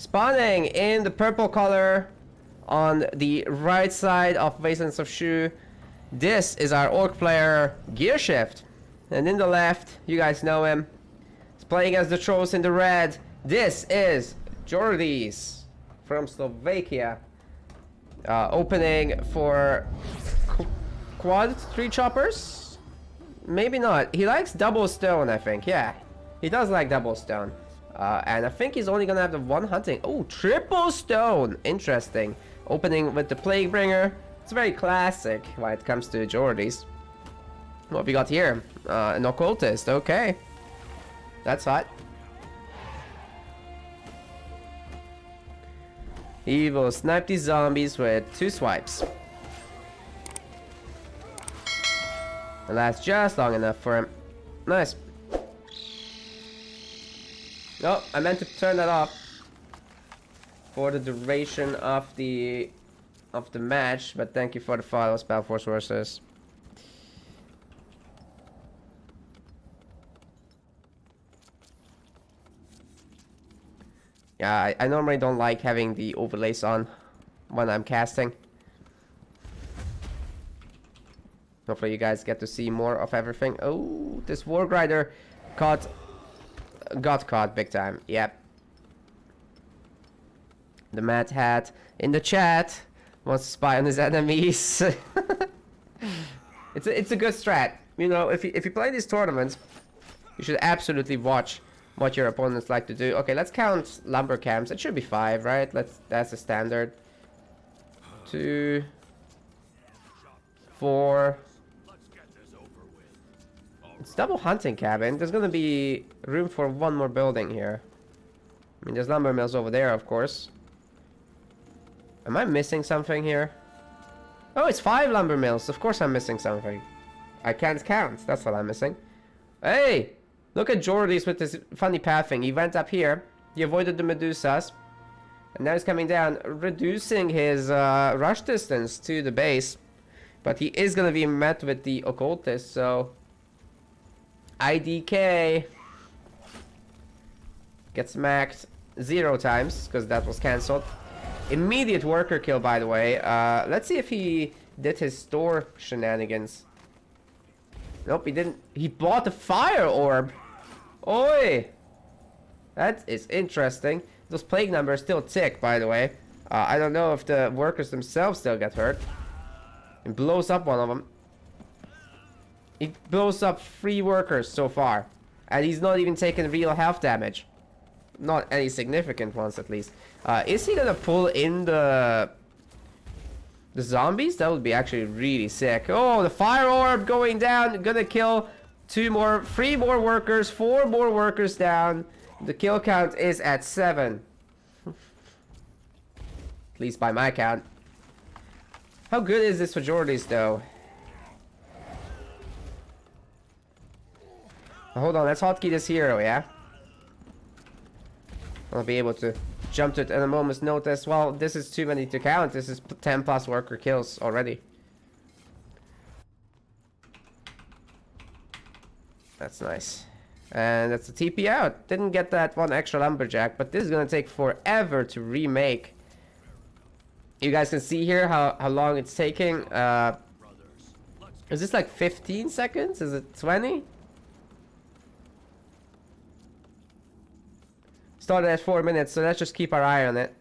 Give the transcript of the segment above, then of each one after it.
Spawning in the purple color on the right side of Wastelands of Shu. This is our orc player, Gearshift. And in the left, you guys know him. He's playing as the trolls in the red. This is Georedes from Slovakia. Opening for quad 3 choppers? Maybe not. He likes double stone, I think. Yeah, he does like double stone. And I think he's only gonna have the one hunting. Oh, triple stone. Interesting. Opening with the Plaguebringer. It's very classic when it comes to Georedes. What have we got here? An occultist. Okay, that's hot. He will snipe these zombies with 2 swipes. And that's just long enough for him. Nice. Oh, I meant to turn that off for the duration of the match, but thank you for the follow, Spellforce versus. Yeah, I normally don't like having the overlays on when I'm casting. Hopefully you guys get to see more of everything. Oh, this Wargrider got caught big time. Yep. The Mad Hat in the chat wants to spy on his enemies. It's a good strat. You know, if you play these tournaments, you should absolutely watch what your opponents like to do. Okay, let's count lumber camps. It should be 5, right? That's the standard. 2, 4. It's double hunting cabin. There's gonna be room for one more building here. I mean, there's lumber mills over there, of course. Am I missing something here? Oh, it's 5 lumber mills. Of course I'm missing something. I can't count. That's what I'm missing. Hey! Look at Georedes with this funny pathing. He went up here. He avoided the Medusas. And now he's coming down, reducing his rush distance to the base. But he is gonna be met with the occultist, so... IDK gets smacked 0 times because that was cancelled. Immediate worker kill, by the way. Let's see if he did his store shenanigans. Nope, he didn't. He bought the fire orb. Oi! That is interesting. Those plague numbers still tick, by the way. I don't know if the workers themselves still get hurt. It blows up one of them. He blows up 3 workers so far. And he's not even taking real health damage. Not any significant ones, at least. Is he gonna pull in the zombies? That would be actually really sick. Oh, the fire orb going down. Gonna kill 3 more workers. 4 more workers down. The kill count is at 7. At least by my count. How good is this for Georedes, though? Hold on, let's hotkey this hero, yeah? I'll be able to jump to it at a moment's notice. Well, this is too many to count. This is 10 plus worker kills already. That's nice. And that's a TP out. Didn't get that 1 extra lumberjack, but this is gonna take forever to remake. You guys can see here how long it's taking. Is this like 15 seconds? Is it 20? Started at 4 minutes, so let's just keep our eye on it.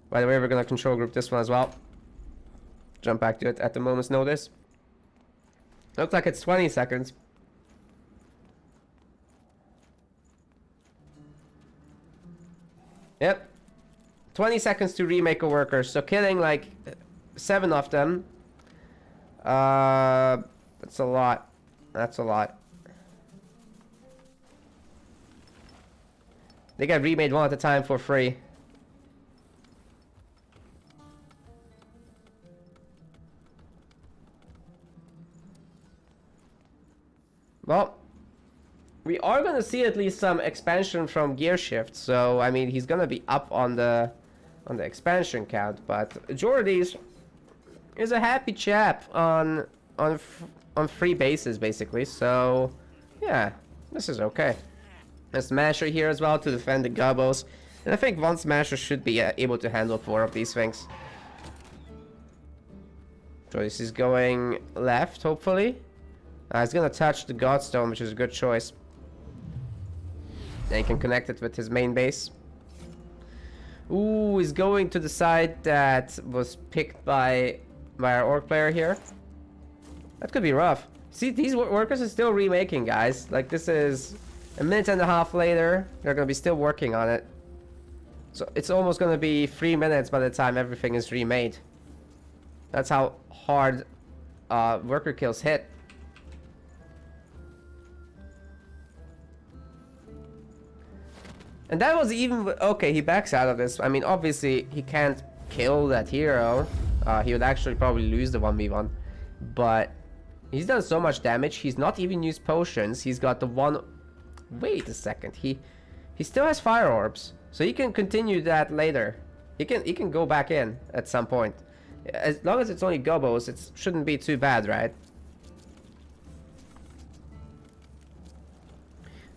By the way, we're gonna control group this one as well. Jump back to it at the moment's notice. Looks like it's 20 seconds. Yep. 20 seconds to remake a worker, so killing like 7 of them. That's a lot. That's a lot. They get remade 1 at a time for free. Well, we are gonna see at least some expansion from Gearshift, so I mean he's gonna be up on the expansion count. But Georedes is a happy chap on free bases basically. So yeah, this is okay. A Smasher here as well to defend the Gobos. And I think one Smasher should be able to handle 4 of these things. So this is going left, hopefully. He's gonna touch the Godstone, which is a good choice. And he can connect it with his main base. Ooh, he's going to the side that was picked by our Orc player here. That could be rough. See, these workers are still remaking, guys. Like, this is a minute and a half later. They're gonna be still working on it. So it's almost gonna be 3 minutes by the time everything is remade. That's how hard worker kills hit. And that was even... Okay, he backs out of this. I mean, obviously, he can't kill that hero. He would actually probably lose the 1v1. But he's done so much damage. He's not even used potions. He's got the one... Wait a second. He still has fire orbs. So he can continue that later. He can go back in at some point. As long as it's only gobos, it shouldn't be too bad, right?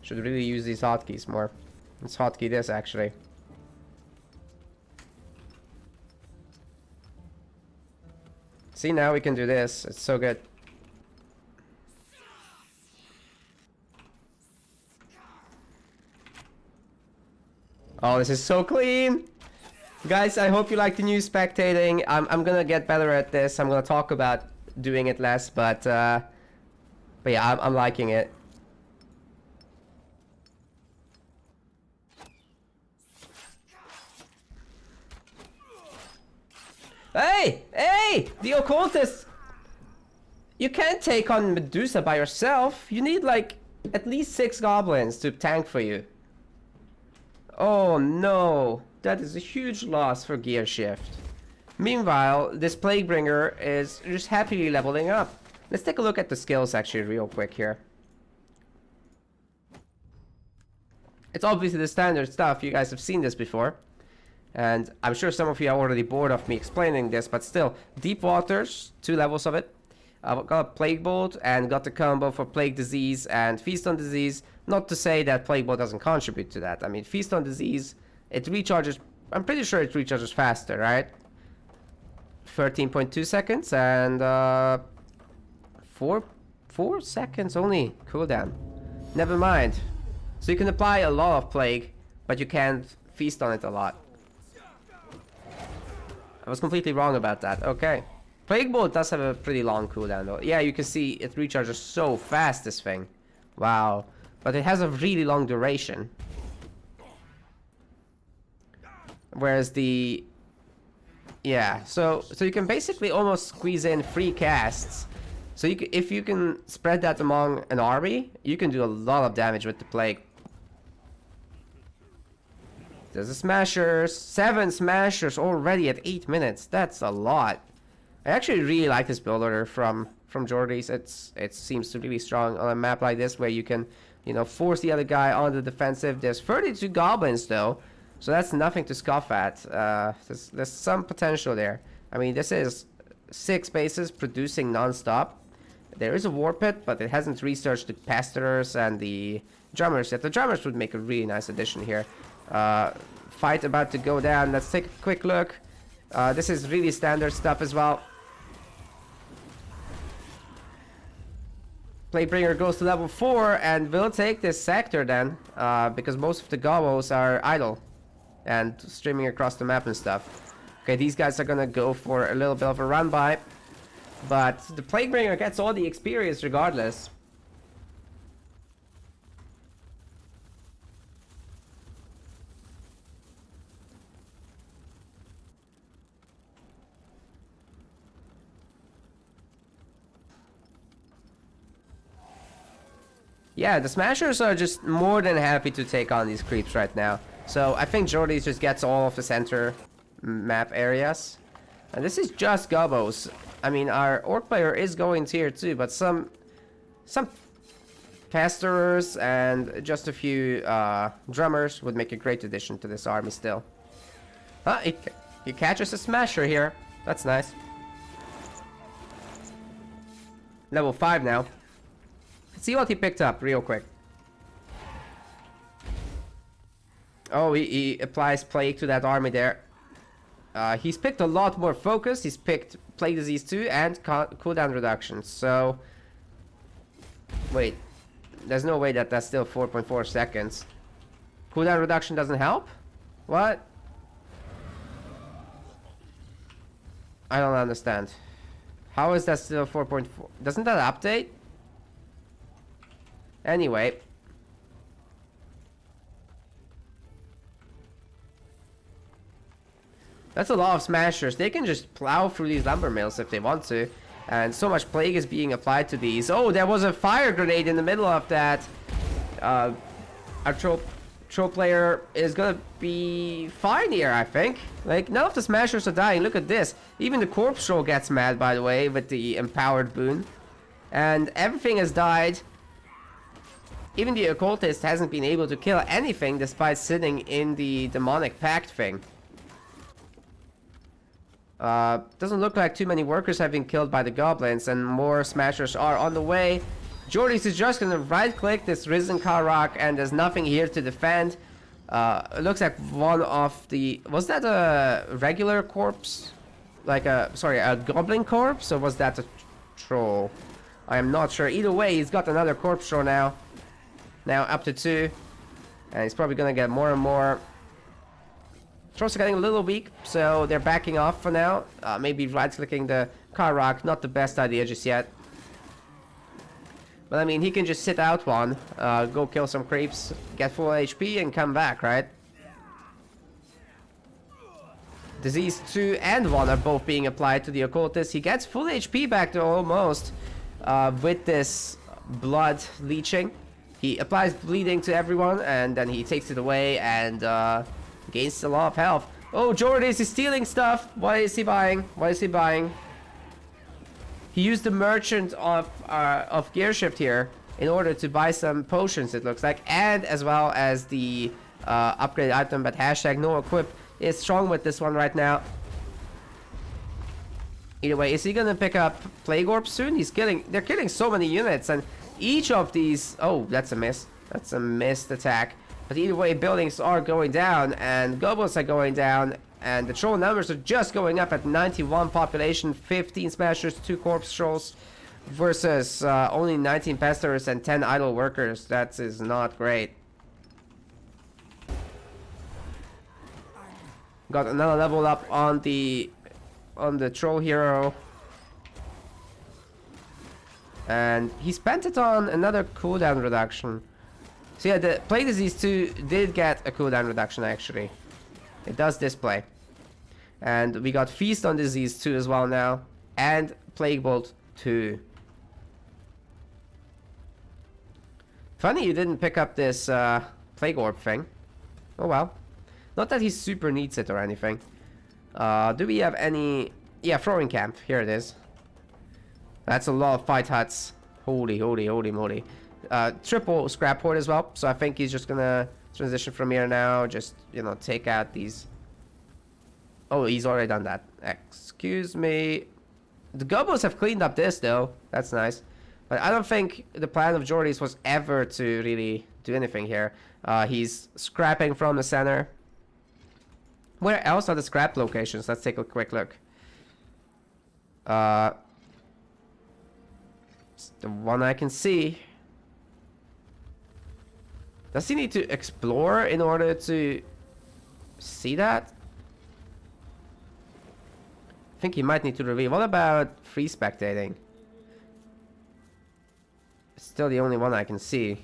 Should really use these hotkeys more. Let's hotkey this, actually. See, now we can do this. It's so good. Oh, this is so clean! Guys, I hope you like the new spectating. I'm gonna get better at this. I'm gonna talk about doing it less, but yeah, I'm liking it. Hey! Hey! The occultist! You can't take on Medusa by yourself. You need, like, at least 6 goblins to tank for you. Oh, no. That is a huge loss for Gearshift. Meanwhile, this Plaguebringer is just happily leveling up. Let's take a look at the skills, actually, real quick here. It's obviously the standard stuff. You guys have seen this before. And I'm sure some of you are already bored of me explaining this, but still, Deep Waters, 2 levels of it. I've got Plague Bolt and got the combo for Plague Disease and Feast on Disease. Not to say that Plague Bolt doesn't contribute to that. I mean, Feast on Disease, it recharges, I'm pretty sure it recharges faster, right? 13.2 seconds and 4 seconds only cooldown. Never mind. So you can apply a lot of Plague, but you can't feast on it a lot. I was completely wrong about that. Okay. Plague Bolt does have a pretty long cooldown though. Yeah, you can see it recharges so fast, this thing. Wow. But it has a really long duration. Whereas the... Yeah, so you can basically almost squeeze in 3 casts. So you if you can spread that among an army, you can do a lot of damage with the Plague. There's a Smashers. 7 Smashers already at 8 minutes. That's a lot. I actually really like this build order from Georedes. It seems to be really strong on a map like this where you can, you know, force the other guy on the defensive. There's 32 goblins though, so that's nothing to scoff at. There's some potential there. I mean, this is 6 bases producing non-stop. There is a war pit, but it hasn't researched the Pastorers and the Drummers yet. The Drummers would make a really nice addition here. Fight about to go down. Let's take a quick look. This is really standard stuff as well. Plaguebringer goes to level 4 and will take this sector then, because most of the gobos are idle and streaming across the map and stuff. Okay, these guys are gonna go for a little bit of a run by, but the Plaguebringer gets all the experience regardless. Yeah, the Smashers are just more than happy to take on these creeps right now. So I think Georedes just gets all of the center map areas. And this is just gobos. I mean, our Orc player is going tier 2, but some Pastorers and just a few Drummers would make a great addition to this army still. He catches a Smasher here. That's nice. Level 5 now. Let's see what he picked up real quick. Oh, he applies plague to that army there. He's picked a lot more focus. He's picked plague disease 2 and cooldown reduction. So, wait, there's no way that that's still 4.4 seconds. Cooldown reduction doesn't help? What? I don't understand. How is that still 4.4? Doesn't that update? Anyway. That's a lot of smashers. They can just plow through these lumber mills if they want to. And so much plague is being applied to these. Oh, there was a fire grenade in the middle of that. Our troll player is gonna be fine here, I think. Like, none of the smashers are dying. Look at this. Even the corpse troll gets mad, by the way, with the empowered boon. And everything has died. Even the occultist hasn't been able to kill anything despite sitting in the demonic pact thing. Doesn't look like too many workers have been killed by the goblins, and more smashers are on the way. Georedes is just gonna right click this Risen Karrak, and there's nothing here to defend. It looks like one of the... Was that a regular corpse? Like a... Sorry, a goblin corpse? Or was that a troll? I am not sure. Either way, he's got another corpse troll now. Now up to 2. And he's probably gonna get more and more. Trolls are getting a little weak, so they're backing off for now. Maybe right-clicking the Karrak, not the best idea just yet. But I mean, he can just sit out one, go kill some creeps, get full HP, and come back, right? Disease 2 and 1 are both being applied to the occultist. He gets full HP back to almost with this blood leeching. He applies bleeding to everyone, and then he takes it away and gains a lot of health. Oh, Georedes is stealing stuff. What is he buying? What is he buying? He used the merchant of Gearshift here in order to buy some potions, it looks like, and as well as the upgrade item. But hashtag no equip is strong with this one right now. Either way, is he gonna pick up Plague Orb soon? He's killing. They're killing so many units, and each of these. Oh, that's a miss. That's a missed attack. But either way, buildings are going down, and goblins are going down, and the troll numbers are just going up at 91 population, 15 smashers, 2 corpse trolls, versus only 19 pesters and 10 idle workers. That is not great. Got another level up on the troll hero. And he spent it on another cooldown reduction. So yeah, the Plague Disease 2 did get a cooldown reduction actually. It does display. And we got Feast on Disease 2 as well now. And Plague Bolt 2. Funny you didn't pick up this Plague Orb thing. Oh well. Not that he super needs it or anything. Do we have any... Yeah, Throwing Camp. Here it is. That's a lot of fight huts. Holy moly. Triple scrap hoard as well, so I think he's just gonna transition from here now, just, you know, take out these. Oh, he's already done that. Excuse me. The goblins have cleaned up this though, that's nice. But I don't think the plan of Georedes was ever to really do anything here. He's scrapping from the center. Where else are the scrap locations? Let's take a quick look. The one I can see. Does he need to explore in order to see that? I think he might need to reveal. What about free spectating? It's still the only one I can see.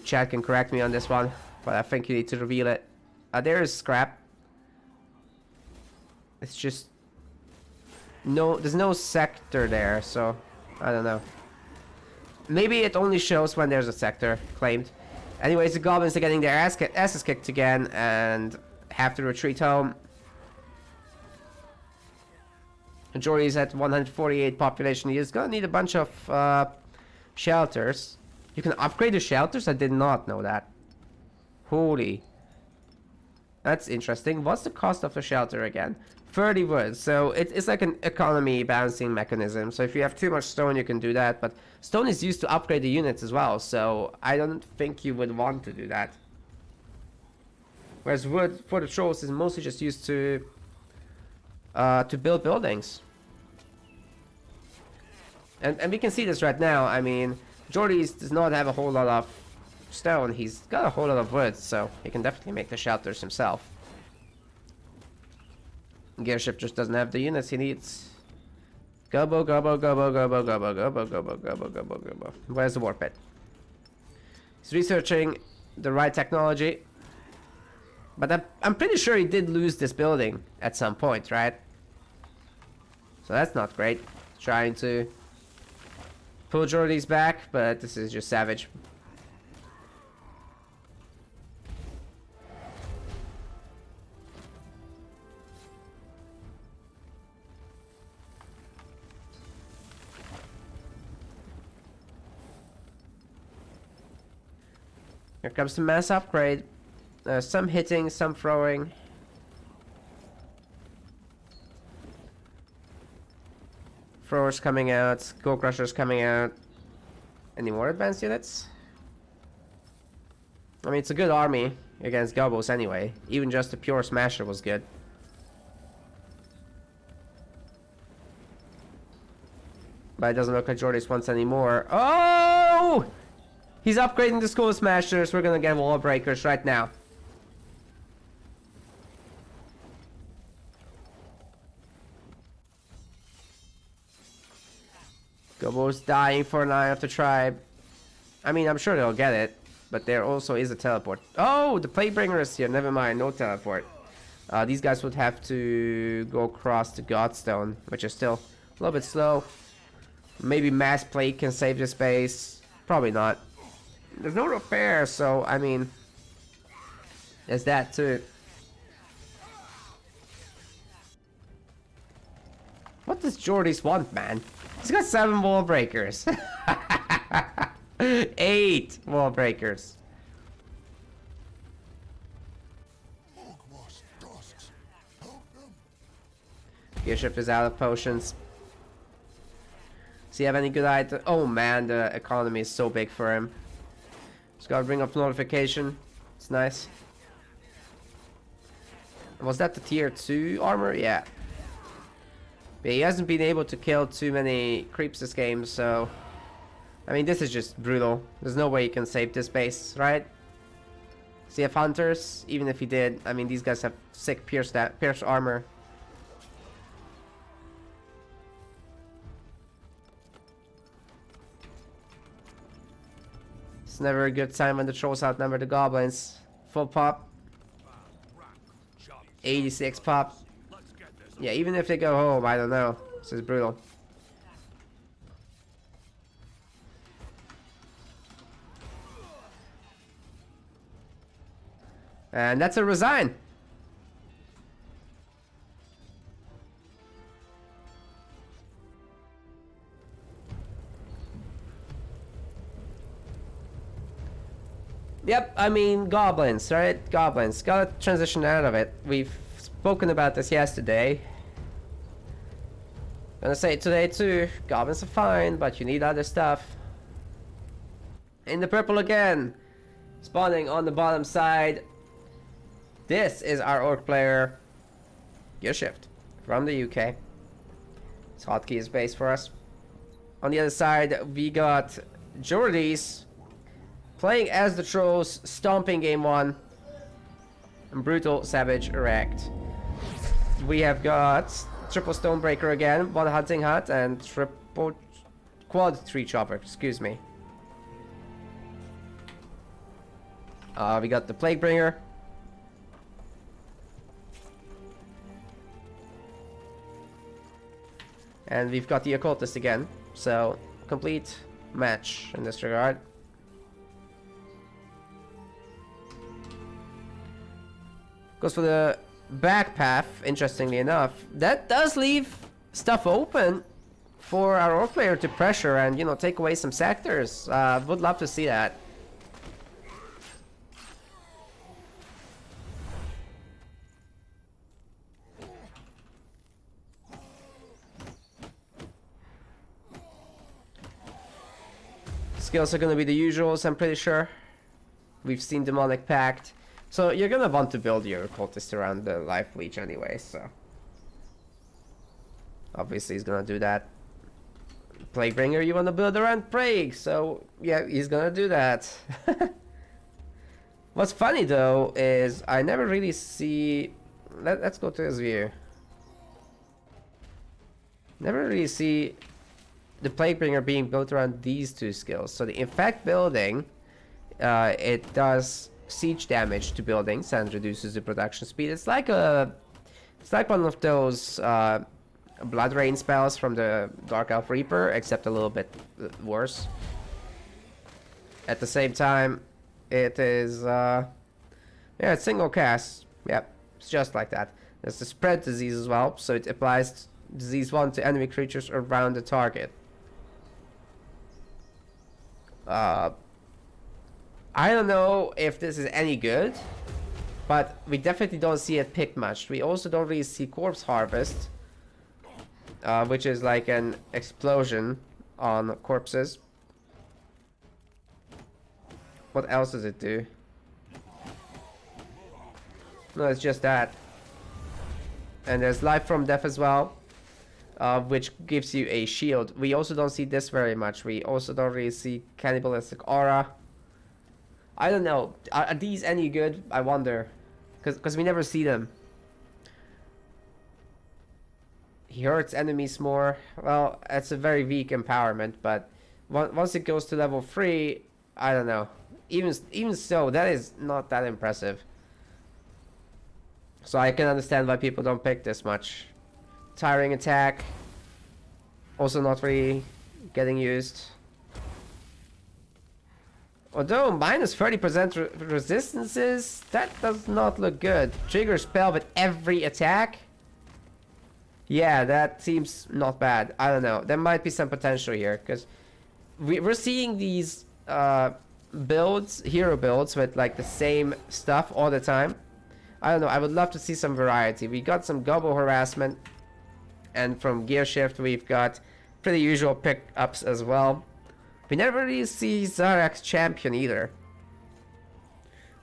Chat can correct me on this one, but I think you need to reveal it. There is scrap. It's just... No, there's no sector there, so I don't know. Maybe it only shows when there's a sector claimed. Anyways, the goblins are getting their asses kicked again and have to retreat home. Georedes at 148 population. He is gonna need a bunch of shelters. You can upgrade the shelters? I did not know that. Holy. That's interesting. What's the cost of the shelter again? 30 wood. So it's like an economy balancing mechanism. So if you have too much stone, you can do that. But stone is used to upgrade the units as well. So I don't think you would want to do that. Whereas wood for the trolls is mostly just used to build buildings. And we can see this right now. I mean, Georedes does not have a whole lot of stone. He's got a whole lot of wood, so he can definitely make the shelters himself. Gearshift just doesn't have the units he needs. Gobbo, gobbo, gobbo, gobbo, gobbo, gobbo, gobbo, gobbo, gobbo, gobbo. Where's the war pit? He's researching the right technology. But I'm pretty sure he did lose this building at some point, right? So that's not great. Trying to pull Georedes back, but this is just savage. Here comes the mass upgrade. Some hitting, some throwing. Throwers coming out, Go Crushers coming out. Any more advanced units? I mean, it's a good army against Gobos anyway. Even just a pure Smasher was good. But it doesn't look like Georedes wants any more. Oh! He's upgrading the Skull Smashers. We're gonna get wall breakers right now. Gobos dying for an Eye of the Tribe. I mean, I'm sure they'll get it. But there also is a teleport. Oh, the Plaguebringer is here. Never mind, no teleport. These guys would have to go across the Godstone, which is still a little bit slow. Maybe Mass Plague can save this base. Probably not. There's no repair, so, I mean... There's that too. What does Georedes want, man? He's got 7 wall breakers. 8 wall breakers. Gearshift is out of potions. Does he have any good items? Oh man, the economy is so big for him. Just gotta bring up notification. It's nice. Was that the tier 2 armor? Yeah. But he hasn't been able to kill too many creeps this game, so... I mean, this is just brutal. There's no way he can save this base, right? Does he have hunters? Even if he did, I mean, these guys have sick pierce armor. It's never a good time when the trolls outnumber the goblins. Full pop. 86 pop. Yeah, even if they go home, I don't know. This is brutal. And that's a resign. Yep, I mean, goblins, right? Goblins. Gotta transition out of it. We've spoken about this yesterday. Gonna say it today too. Goblins are fine, but you need other stuff. In the purple again. Spawning on the bottom side. This is our orc player, Gearshift, from the UK. His hotkey is base for us. On the other side, we got Georedes playing as the trolls, stomping game 1. And Brutal Savage Erect. We have got triple Stonebreaker again, 1 Hunting Hut, and triple quad Tree Chopper, excuse me. We got the Plaguebringer. And we've got the Occultist again, so complete match in this regard. Goes for the back path, interestingly enough. That does leave stuff open for our orc player to pressure and, you know, take away some sectors. Would love to see that. skills are gonna be the usuals, I'm pretty sure. We've seen Demonic Pact. So you're gonna want to build your cultist around the Life Leech anyway, so. Obviously he's gonna do that. Plaguebringer, you wanna build around Plague, so yeah, he's gonna do that. What's funny though is I never really see... Let's go to his view. Never really see the Plaguebringer being built around these two skills. So the Infect building, it does siege damage to buildings and reduces the production speed. It's like one of those Blood Rain spells from the Dark Elf Reaper, except a little bit worse. At the same time, it is yeah, it's single cast. Yep, it's just like that. There's the spread disease as well, so it applies disease 1 to enemy creatures around the target. I don't know if this is any good, but we definitely don't see it picked much. We also don't really see Corpse Harvest, which is like an explosion on corpses. What else does it do? No, it's just that. And there's Life from Death as well, which gives you a shield. We also don't see this very much. We also don't really see Cannibalistic Aura. I don't know. Are these any good? I wonder. Because we never see them. He hurts enemies more. Well, it's a very weak empowerment, but once it goes to level 3, I don't know. Even so, that is not that impressive. So I can understand why people don't pick this much. Tiring attack. Also not really getting used. Although minus 30% resistances, that does not look good. Trigger spell with every attack. Yeah, that seems not bad. I don't know. There might be some potential here, because we're seeing these builds, hero builds, with like the same stuff all the time. I don't know. I would love to see some variety. We got some Gobbo harassment, and from Gearshift we've got pretty usual pickups as well. We never really see Zarak's champion either.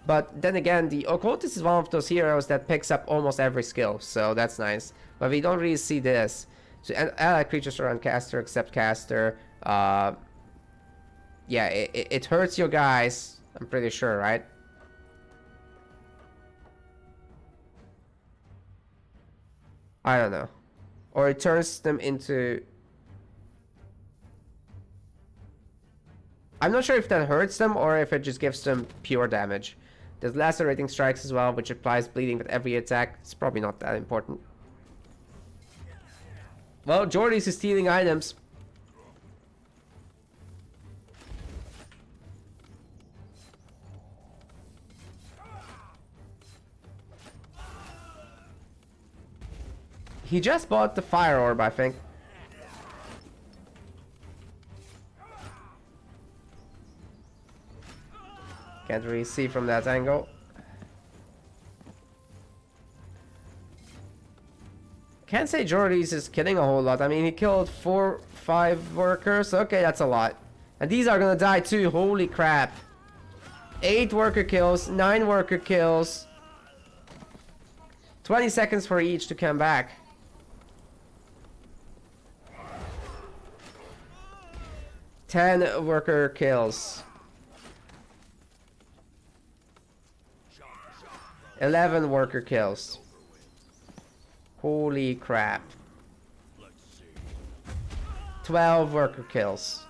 But then again, the Occultist is one of those heroes that picks up almost every skill, so that's nice. But we don't really see this. So allied creatures around caster except caster. Yeah, it hurts your guys, I'm pretty sure, right? I don't know. Or it turns them into... I'm not sure if that hurts them or if it just gives them pure damage. There's lacerating strikes as well, which applies bleeding with every attack. It's probably not that important. Well, Georedes is stealing items. He just bought the fire orb, I think. Can't really see from that angle. Can't say Georedes is killing a whole lot. I mean, he killed 4-5 workers. Okay, that's a lot. And these are gonna die too. Holy crap. 8 worker kills, 9 worker kills. 20 seconds for each to come back. Ten worker kills. 11 worker kills. Holy crap. 12 worker kills.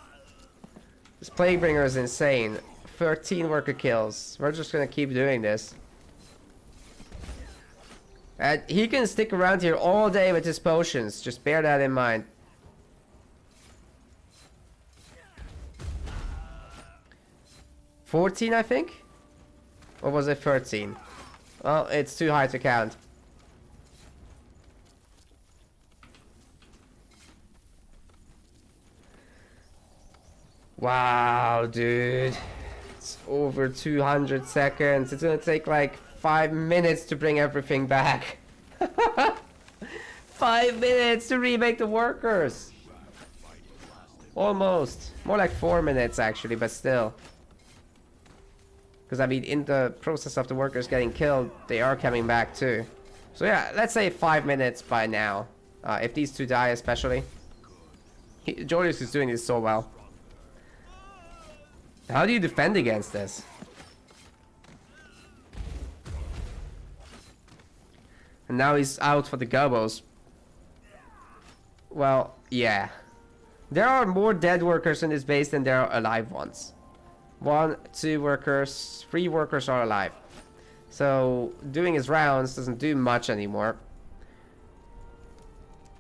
This Plaguebringer is insane. 13 worker kills. We're just gonna keep doing this. And he can stick around here all day with his potions. Just bear that in mind. $14, I think? Or was it 13? Well, it's too high to count. Wow, dude. It's over 200 seconds. It's gonna take like 5 minutes to bring everything back. 5 minutes to remake the workers. Almost. More like 4 minutes actually, but still. Because I mean, in the process of the workers getting killed, they are coming back too. So yeah, let's say 5 minutes by now. If these two die especially. Georedes is doing this so well. How do you defend against this? And now he's out for the gobos. Well, yeah. There are more dead workers in this base than there are alive ones. 1, 2 workers, 3 workers are alive. So doing his rounds doesn't do much anymore.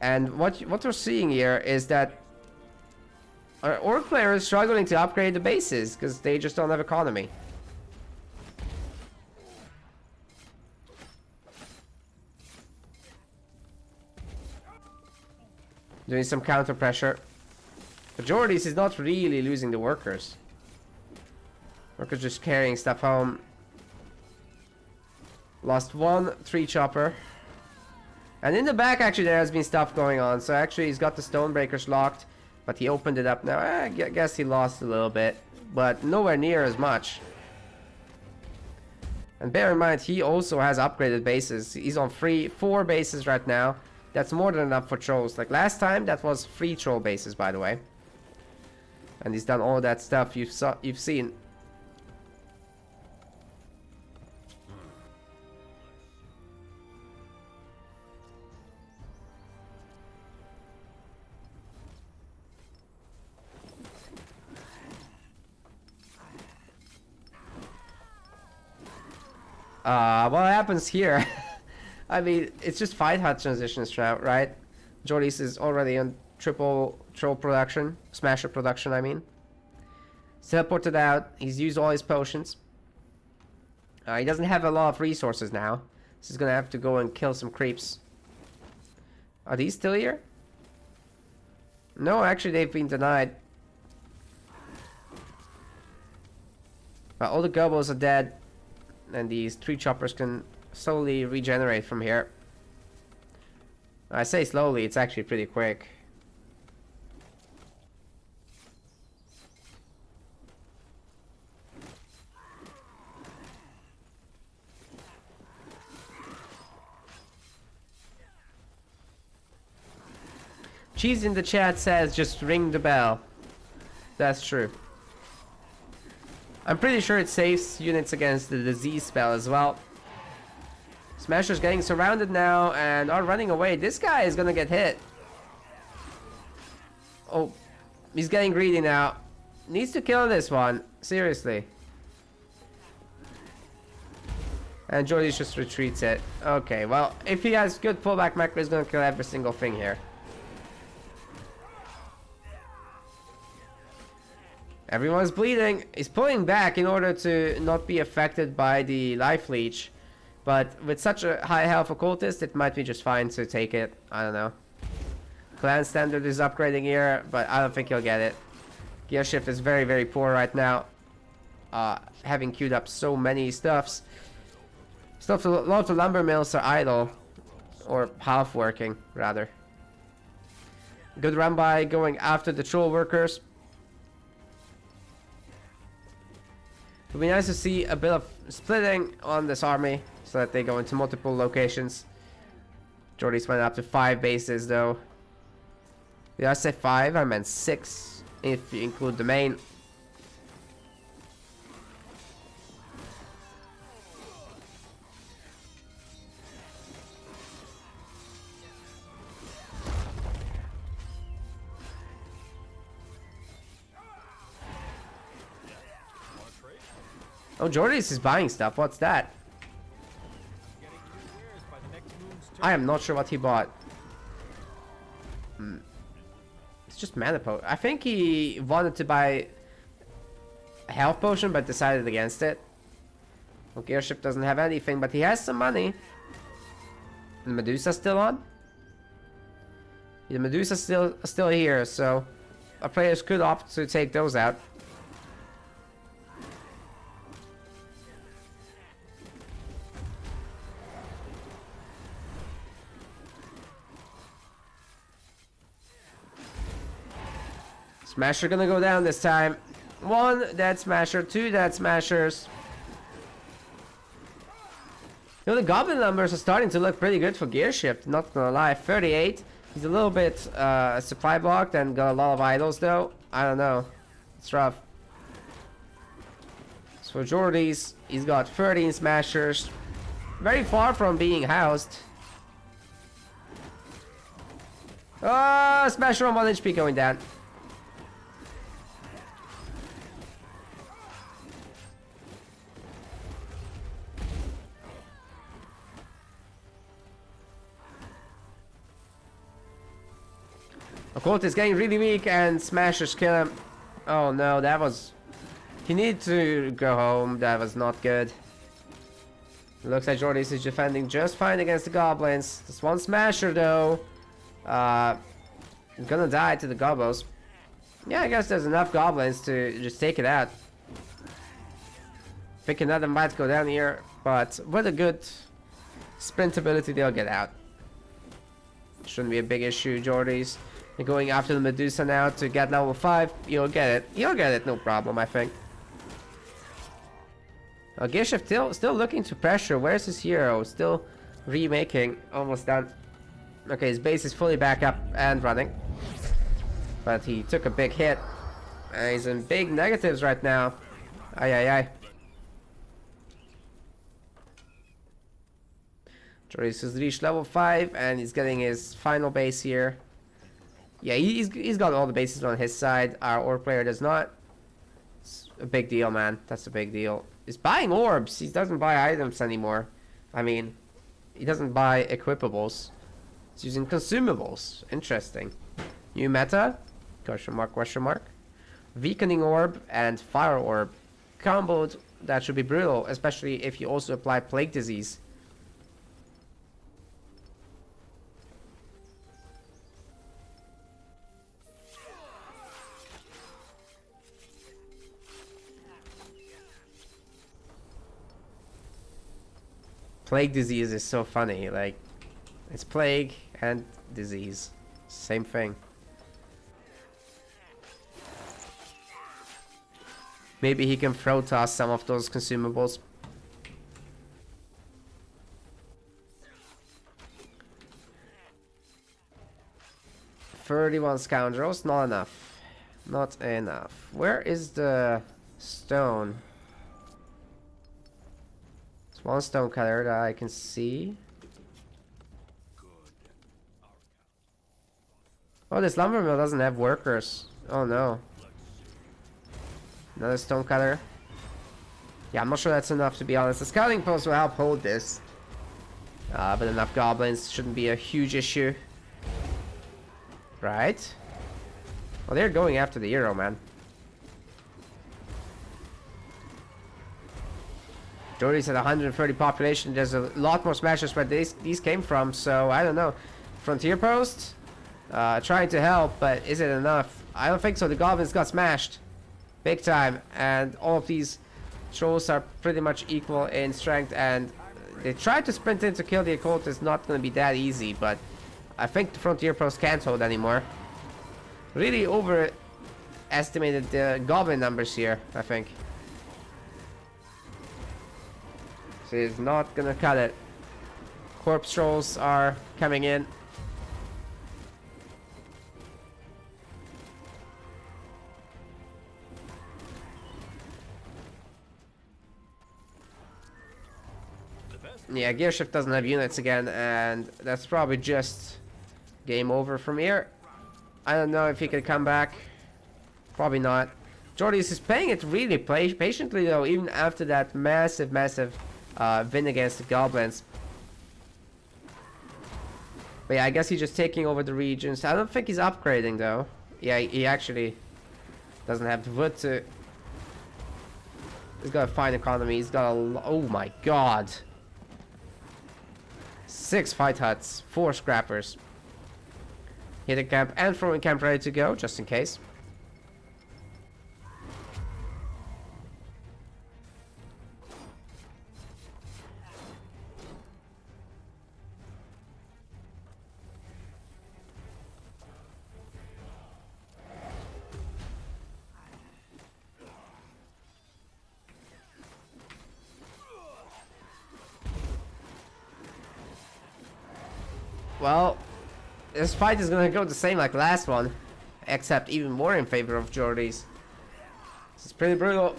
And what we're seeing here is that our orc player is struggling to upgrade the bases because they just don't have economy. Doing some counter pressure. But Georedes is not really losing the workers. Workers just carrying stuff home. Lost 1 3 chopper. And in the back actually there has been stuff going on. So actually he's got the stonebreakers locked. But he opened it up now. I guess he lost a little bit. But nowhere near as much. And bear in mind, he also has upgraded bases. He's on 4 bases right now. That's more than enough for trolls. Like last time, that was 3 troll bases, by the way. And he's done all that stuff you've seen. What happens here? I mean, it's just fight hut transitions, right? Georedes is already on triple troll production, smasher production, I mean. Teleported out. He's used all his potions. He doesn't have a lot of resources now. So he's gonna have to go and kill some creeps. Are these still here? No, actually they've been denied. All the gobos are dead. And these 3 choppers can slowly regenerate from here. I say slowly, it's actually pretty quick. Cheese in the chat says just ring the bell. That's true. I'm pretty sure it saves units against the disease spell as well. Smasher's getting surrounded now and are running away. This guy is gonna get hit. Oh, he's getting greedy now. Needs to kill this one. Seriously. And Georedes just retreats it. Okay, well, if he has good pullback macro, he's gonna kill every single thing here. Everyone's bleeding. He's pulling back in order to not be affected by the life leech. But with such a high health occultist, it might be just fine to take it. I don't know. Clan standard is upgrading here, but I don't think he'll get it. Gearshift is very, very poor right now. Having queued up so many stuffs. A lot of the lumber mills are idle. Or half working, rather. Good run by going after the troll workers. It would be nice to see a bit of splitting on this army so that they go into multiple locations. Georedes went up to 5 bases though. Did I say 5? I meant 6 if you include the main. Oh, Georedes is buying stuff. What's that? I am not sure what he bought. It's just mana potion. I think he wanted to buy a health potion but decided against it. Well, Gearshift doesn't have anything, but he has some money. The Medusa's still on? The Medusa's still here, so our players could opt to take those out. Smasher gonna go down this time. 1 dead smasher, 2 dead smashers. You know, the goblin numbers are starting to look pretty good for Gearshift, not gonna lie. 38. He's a little bit supply blocked and got a lot of idols though. I don't know. It's rough. So for Georedes, he's got 13 smashers. Very far from being housed. Oh, smasher on 1 HP going down. Occult is getting really weak and smashers kill him. Oh no, that was... He needed to go home. That was not good. Looks like Georedes is defending just fine against the goblins. This 1 smasher though. Gonna die to the gobos. Yeah, I guess there's enough goblins to just take it out. Think another might go down here, but with a good sprint ability, they'll get out. Shouldn't be a big issue, Georedes. You're going after the Medusa now to get level 5. You'll get it. You'll get it, no problem, I think. Gearshift still looking to pressure. Where's his hero? Still remaking. Almost done. Okay, his base is fully back up and running. But he took a big hit. He's in big negatives right now. Ay, ay, ay. Georedes has reached level 5 and he's getting his final base here. Yeah, he's got all the bases on his side. Our orc player does not. It's a big deal, man. That's a big deal. He's buying orbs. He doesn't buy items anymore. I mean, he doesn't buy equipables. He's using consumables. Interesting. New meta? Question mark, question mark. Weakening orb and fire orb. Comboed, that should be brutal, especially if you also apply plague disease. Plague disease is so funny, like, it's plague and disease. Same thing. Maybe he can throw toss some of those consumables. "31 scoundrels, not enough. Not enough. Where is the stone? 1 stone cutter that I can see. Oh, this lumber mill doesn't have workers. Oh no. Another stone cutter. Yeah, I'm not sure that's enough, to be honest. The scouting post will help hold this. But enough goblins shouldn't be a huge issue. Right? Well, they're going after the hero, man. Georedes at 130 population. There's a lot more smashers where these came from, so I don't know. Frontier post, trying to help, but is it enough? I don't think so. The goblins got smashed big time, and all of these trolls are pretty much equal in strength, and they tried to sprint in to kill the occult. It's not going to be that easy, but I think the frontier post can't hold anymore. Really overestimated the goblin numbers here, I think. So he's not gonna cut it. Corpse trolls are coming in. Yeah, Gearshift doesn't have units again, and that's probably just game over from here. I don't know if he can come back. Probably not. Georedes is playing it really patiently though, even after that massive win against the goblins. But yeah, I guess he's just taking over the regions. I don't think he's upgrading though. Yeah, he actually doesn't have the wood to... He's got a fine economy. He's got a... Oh my god. 6 fight huts, 4 scrappers. Hitting camp and throwing camp ready to go, just in case. Well, this fight is gonna go the same like last one, except even more in favor of Georedes. This is pretty brutal.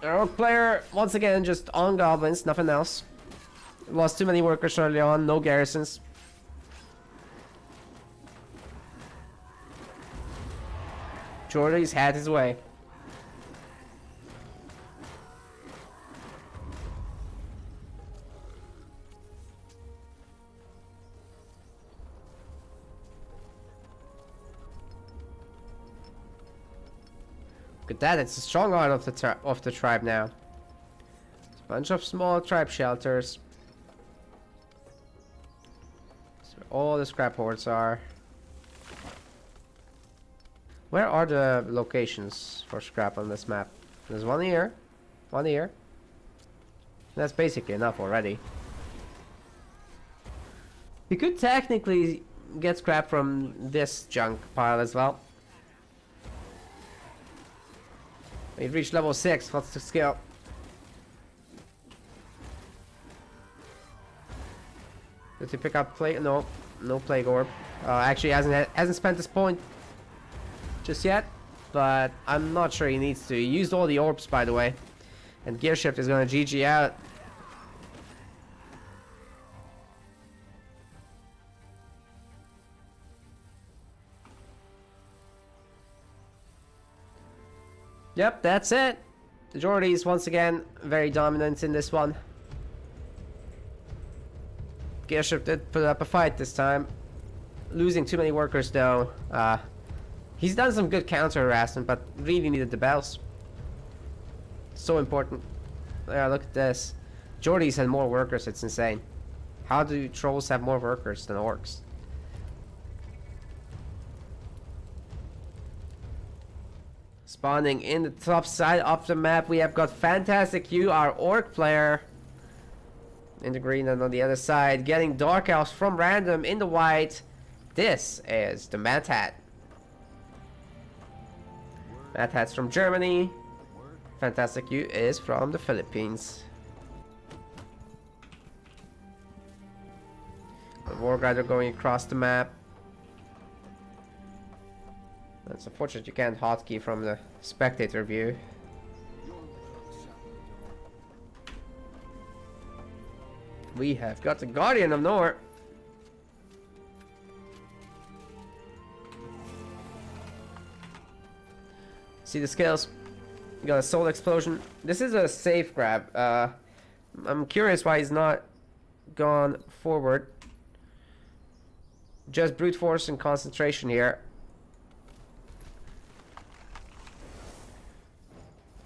Our rogue player, once again, just on goblins, nothing else. Lost too many workers early on, no garrisons. Georedes had his way. Look at that, it's a strong art of the tribe now. It's a bunch of small tribe shelters. That's where all the scrap hoards are. Where are the locations for scrap on this map? There's one here. One here. That's basically enough already. You could technically get scrap from this junk pile as well. We've reached level 6. What's the skill? Did he pick up plague? No, no plague orb. Actually, hasn't spent this point just yet, but I'm not sure he needs to. He used all the orbs, by the way, and Gearshift is going to GG out. Yep, that's it. The Georedes once again very dominant in this one. Gearshift did put up a fight this time, losing too many workers though. He's done some good counter harassment, but really needed the bells. So important. Yeah, look at this. Georedes had more workers, it's insane. How do trolls have more workers than orcs? Spawning in the top side of the map, we have got FantasticU, our orc player, in the green, and on the other side, getting Dark Elves from random in the white. This is the Mad Hat. Mad Hat's from Germany. FantasticU is from the Philippines. The War Guide are going across the map. It's unfortunate you can't hotkey from the spectator view. We have got the Guardian of Nor. See the skills. You got a soul explosion. This is a safe grab. I'm curious why he's not gone forward. Just brute force and concentration here.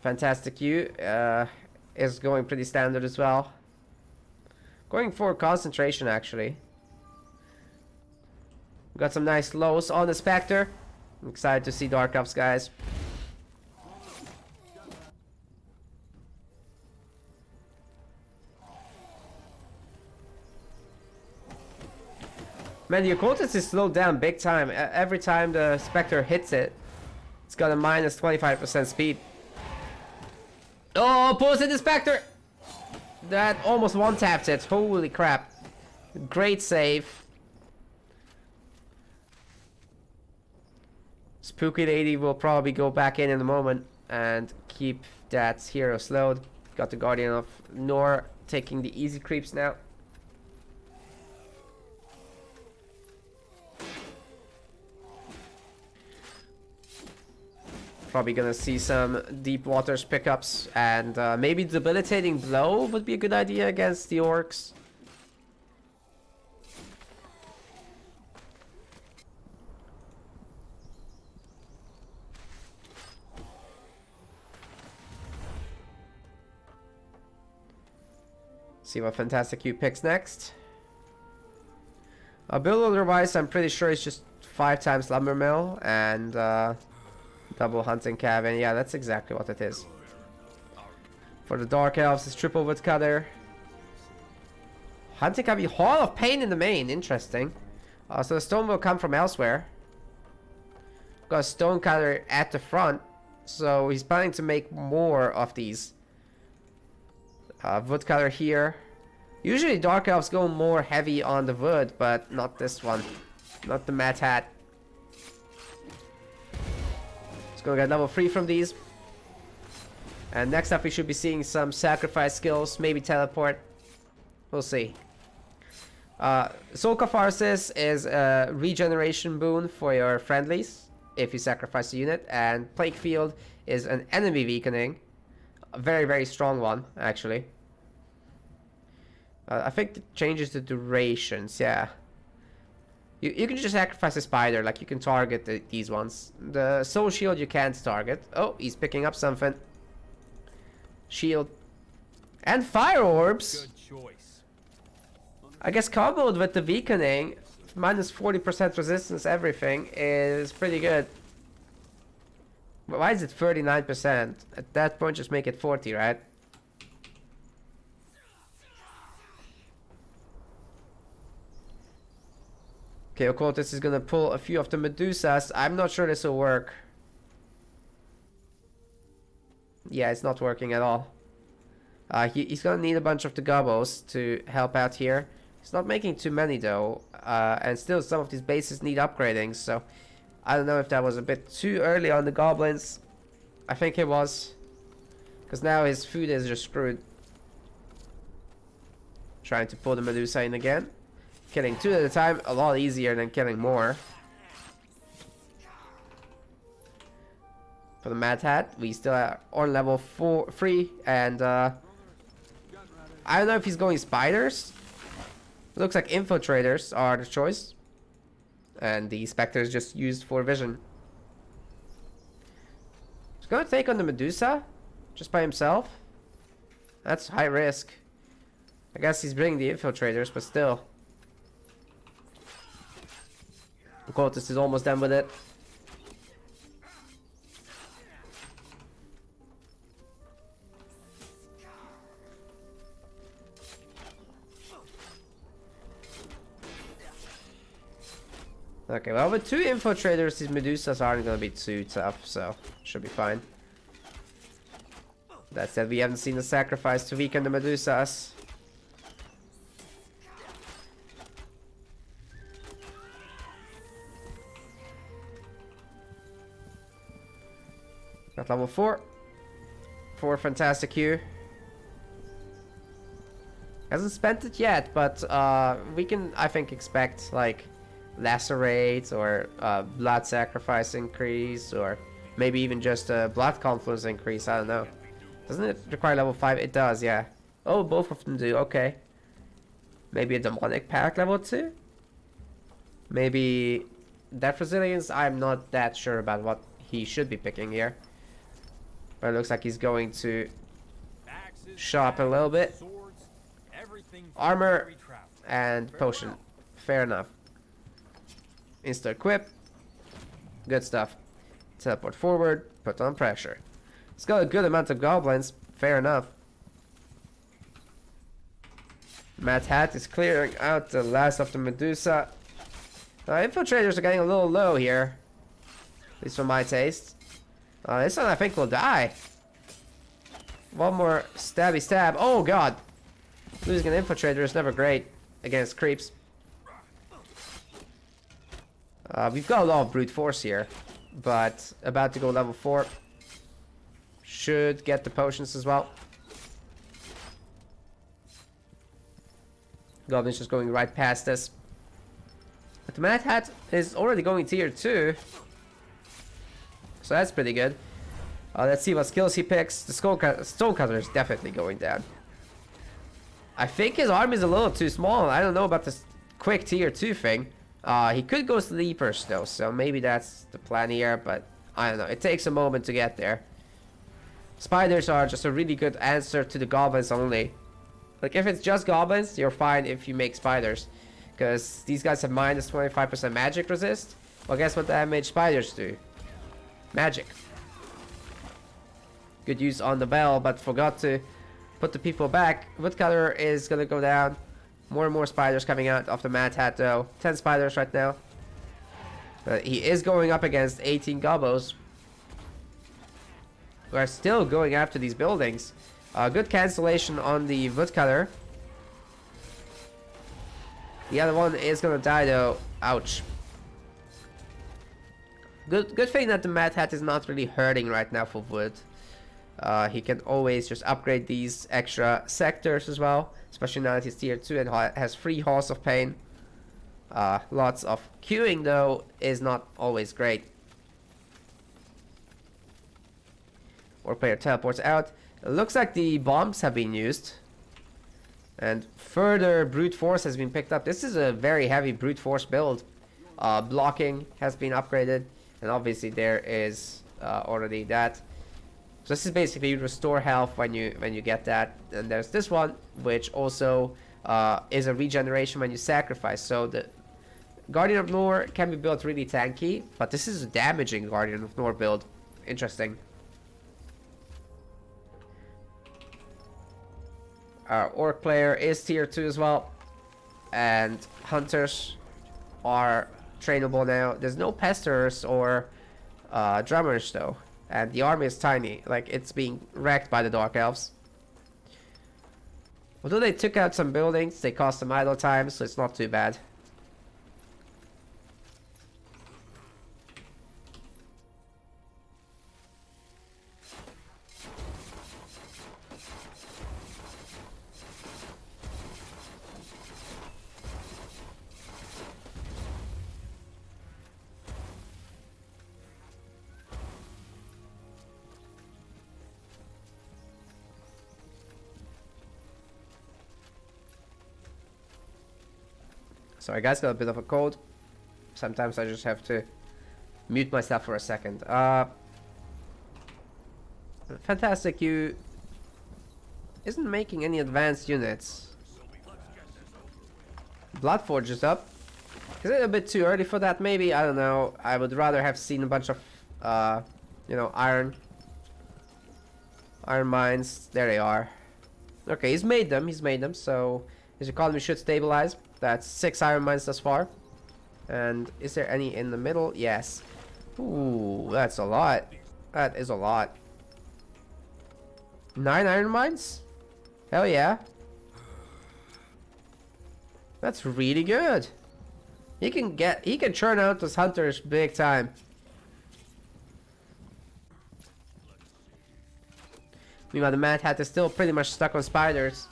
FantasticU is going pretty standard as well. Going for concentration actually. Got some nice lows on the Spectre. I'm excited to see Dark Elves, guys. Man, the occultist is slowed down big time. Every time the Spectre hits it, it's got a minus 25% speed. Oh, posted the Spectre! That almost one-tapped it. Holy crap. Great save. Spooky Lady will probably go back in a moment and keep that hero slowed. Got the Guardian of Nor taking the easy creeps now. Probably gonna see some deep waters pickups, and maybe debilitating blow would be a good idea against the orcs. See what FantasticU picks next. Build otherwise, I'm pretty sure it's just 5 times lumber mill and double hunting cabin. Yeah, that's exactly what it is. For the Dark Elves, it's triple woodcutter. Hunting cabin, Hall of Pain in the main. Interesting. So the stone will come from elsewhere. Got a stone cutter at the front, so he's planning to make more of these. Woodcutter here. Usually Dark Elves go more heavy on the wood, but not this one. Not the Mad Hat. Let's go get level 3 from these. And next up we should be seeing some sacrifice skills, maybe teleport. We'll see. Soul Catharsis is a regeneration boon for your friendlies if you sacrifice a unit, and Plague Field is an enemy weakening. A very, very strong one, actually. I think it changes the durations, yeah. You can just sacrifice a spider, like you can target these ones. The Soul Shield you can't target. Oh, he's picking up something. Shield. And Fire Orbs! Good choice. I guess comboed with the weakening, minus 40% resistance, everything, is pretty good. But why is it 39%? At that point, just make it 40, right? Okay, Occultist is gonna pull a few of the Medusas. I'm not sure this will work. Yeah, it's not working at all. He's gonna need a bunch of the Gobos to help out here. He's not making too many though, and still some of these bases need upgrading, so I don't know if that was a bit too early on the Goblins. I think it was, because now his food is just screwed. Trying to pull the Medusa in again. Killing 2 at a time, a lot easier than killing more. For the Mad Hat, we still are on level 3, and I don't know if he's going spiders. Looks like infiltrators are the choice, and the Spectre is just used for vision. He's gonna take on the Medusa just by himself. That's high risk. I guess he's bringing the infiltrators, but still. The Cultist is almost done with it. Okay, well, with 2 infiltrators, these Medusas aren't gonna be too tough, so should be fine. That said, we haven't seen a sacrifice to weaken the Medusas. Got level 4 for FantasticU. Hasn't spent it yet, but we can, I think, expect like lacerate or blood sacrifice increase, or maybe even just a blood confluence increase. I don't know. Doesn't it require level 5? It does, yeah. Oh, both of them do. Okay. Maybe a demonic pack level 2. Maybe Death Resilience. I'm not that sure about what he should be picking here. But it looks like he's going to shop a little bit. Armor and potion. Fair enough. Insta equip. Good stuff. Teleport forward. Put on pressure. It's got a good amount of goblins. Fair enough. Mad Hat is clearing out the last of the Medusa. Infiltrators are getting a little low here. At least for my taste. This one I think will die. One more stabby stab. Oh god. Losing an infiltrator is never great against creeps. We've got a lot of brute force here, but about to go level 4. Should get the potions as well. Goblin's just going right past us. But the Mad Hat is already going tier 2. So that's pretty good. Let's see what skills he picks. The Stonecutter is definitely going down. I think his army is a little too small. I don't know about this quick tier 2 thing. He could go Sleepers though, so maybe that's the plan here, but I don't know. It takes a moment to get there. Spiders are just a really good answer to the goblins only. Like if it's just goblins, you're fine if you make spiders. Because these guys have minus 25% magic resist. Well, guess what damage spiders do? Magic. Good use on the bell, but forgot to put the people back. Woodcutter is gonna go down. More and more spiders coming out of the Mad Hat though. 10 spiders right now. But he is going up against 18 gobos. We are still going after these buildings. Good cancellation on the Woodcutter. The other one is gonna die though. Ouch. Good thing that the Mad Hat is not really hurting right now for wood. He can always just upgrade these extra sectors as well, especially now that he's tier 2 and has 3 Halls of Pain. Lots of queuing though is not always great. Or player teleports out. It looks like the bombs have been used. And further brute force has been picked up. This is a very heavy brute force build. Blocking has been upgraded. And obviously there is already that. So this is basically restore health when you get that. And there's this one, which also is a regeneration when you sacrifice. So the Guardian of Nor can be built really tanky, but this is a damaging Guardian of Nor build. Interesting. Our Orc player is tier 2 as well. And Hunters are trainable now. There's no Pesters or Drummers though. And the army is tiny. Like, it's being wrecked by the Dark Elves. Although they took out some buildings, they cost some idle time, so it's not too bad. Sorry guys, got a bit of a cold. Sometimes I just have to mute myself for a second. FantasticU isn't making any advanced units. Bloodforge is up. Is it a bit too early for that? Maybe, I don't know. I would rather have seen a bunch of, you know, iron mines. There they are. Okay, he's made them, so his economy should stabilize. That's 6 iron mines thus far. And is there any in the middle? Yes. Ooh, that's a lot. That is a lot. 9 iron mines? Hell yeah. That's really good. He can churn out those hunters big time. Meanwhile, the Mad Hat is still pretty much stuck on spiders.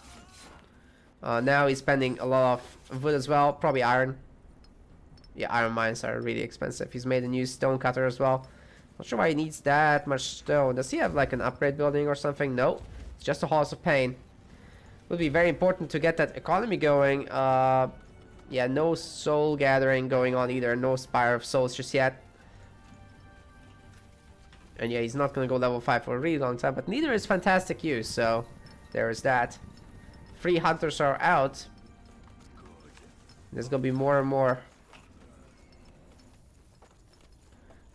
Now he's spending a lot of wood as well, probably iron. Yeah, iron mines are really expensive. He's made a new stone cutter as well. Not sure why he needs that much stone. Does he have like an upgrade building or something? No, it's just a Halls of Pain. Would be very important to get that economy going. Yeah, no soul gathering going on either. No Spire of Souls just yet. And yeah, he's not going to go level 5 for a really long time, but neither is FantasticU, so there is that. 3 hunters are out. There's gonna be more and more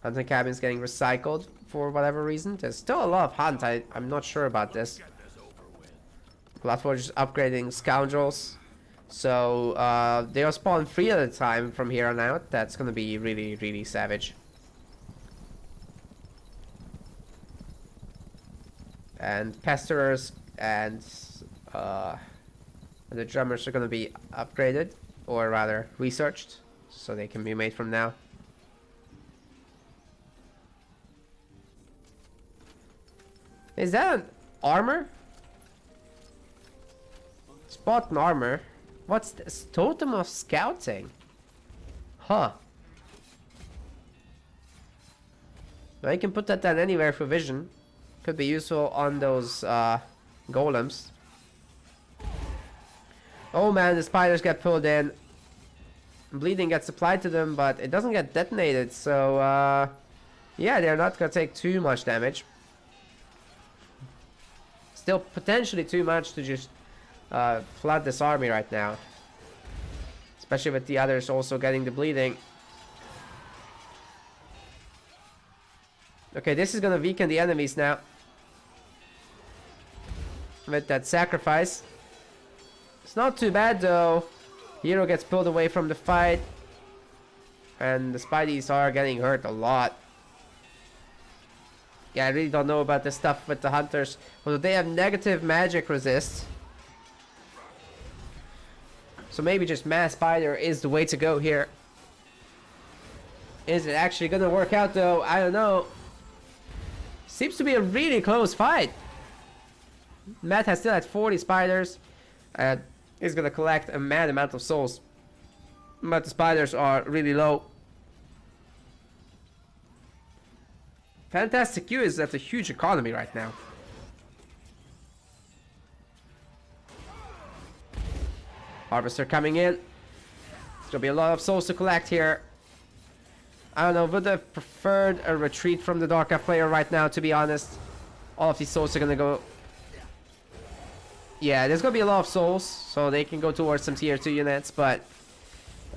hunting cabins getting recycled for whatever reason. There's still a lot of hunt. I'm not sure about this. Bloodforge is upgrading scoundrels, so they'll spawn 3 at a time from here on out. That's gonna be really, really savage. And Pesterers and the drummers are going to be upgraded, or rather researched, so they can be made from now. Is that an armor? Spot an armor. What's this? Totem of Scouting. Huh. Well, you can put that down anywhere for vision. Could be useful on those golems. Oh man, the spiders get pulled in. Bleeding gets applied to them, but it doesn't get detonated, so yeah, they're not gonna take too much damage. Still potentially too much to just flood this army right now. Especially with the others also getting the bleeding. Okay, this is gonna weaken the enemies now. With that sacrifice. It's not too bad though. Hero gets pulled away from the fight. And the Spideys are getting hurt a lot. Yeah, I really don't know about this stuff with the hunters. Although they have negative magic resist. So maybe just Mass Spider is the way to go here. Is it actually gonna work out though? I don't know. Seems to be a really close fight. Matt has still at 40 spiders. He's gonna collect a mad amount of souls. But the spiders are really low. FantasticU is at a huge economy right now. Harvester coming in. There's gonna be a lot of souls to collect here. I don't know, would have preferred a retreat from the Dark Elf player right now, to be honest. All of these souls are gonna go... Yeah, there's gonna be a lot of souls, so they can go towards some tier 2 units, but...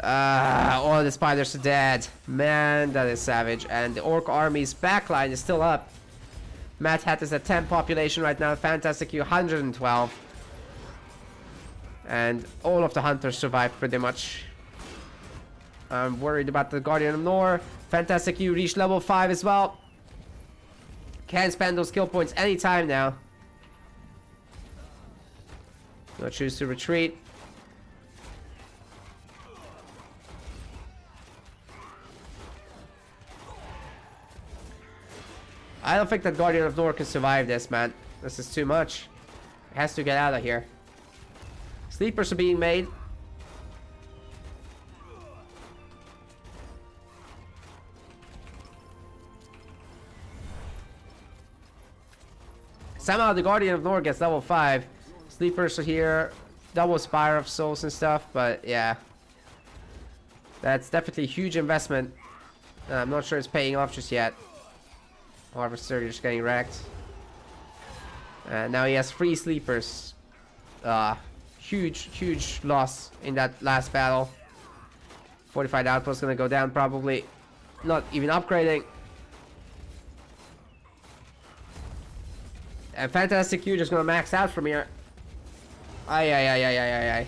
all the spiders are dead. Man, that is savage. And the Orc army's backline is still up. Mad Hat is at 10 population right now, FantasticU 112. And all of the hunters survived pretty much. I'm worried about the Guardian of Nor. FantasticU reached level 5 as well. Can spend those skill points anytime now. I'll choose to retreat. I don't think that Guardian of Nor can survive this, man. This is too much. It has to get out of here. Sleepers are being made. Somehow the Guardian of Nor gets level 5. Sleepers are here. Double Spire of Souls and stuff, but yeah. That's definitely a huge investment. I'm not sure it's paying off just yet. Harvester just getting wrecked. Now he has 3 Sleepers. Huge loss in that last battle. Fortified outpost gonna go down probably. Not even upgrading. And FantasticU just gonna max out from here. Ay.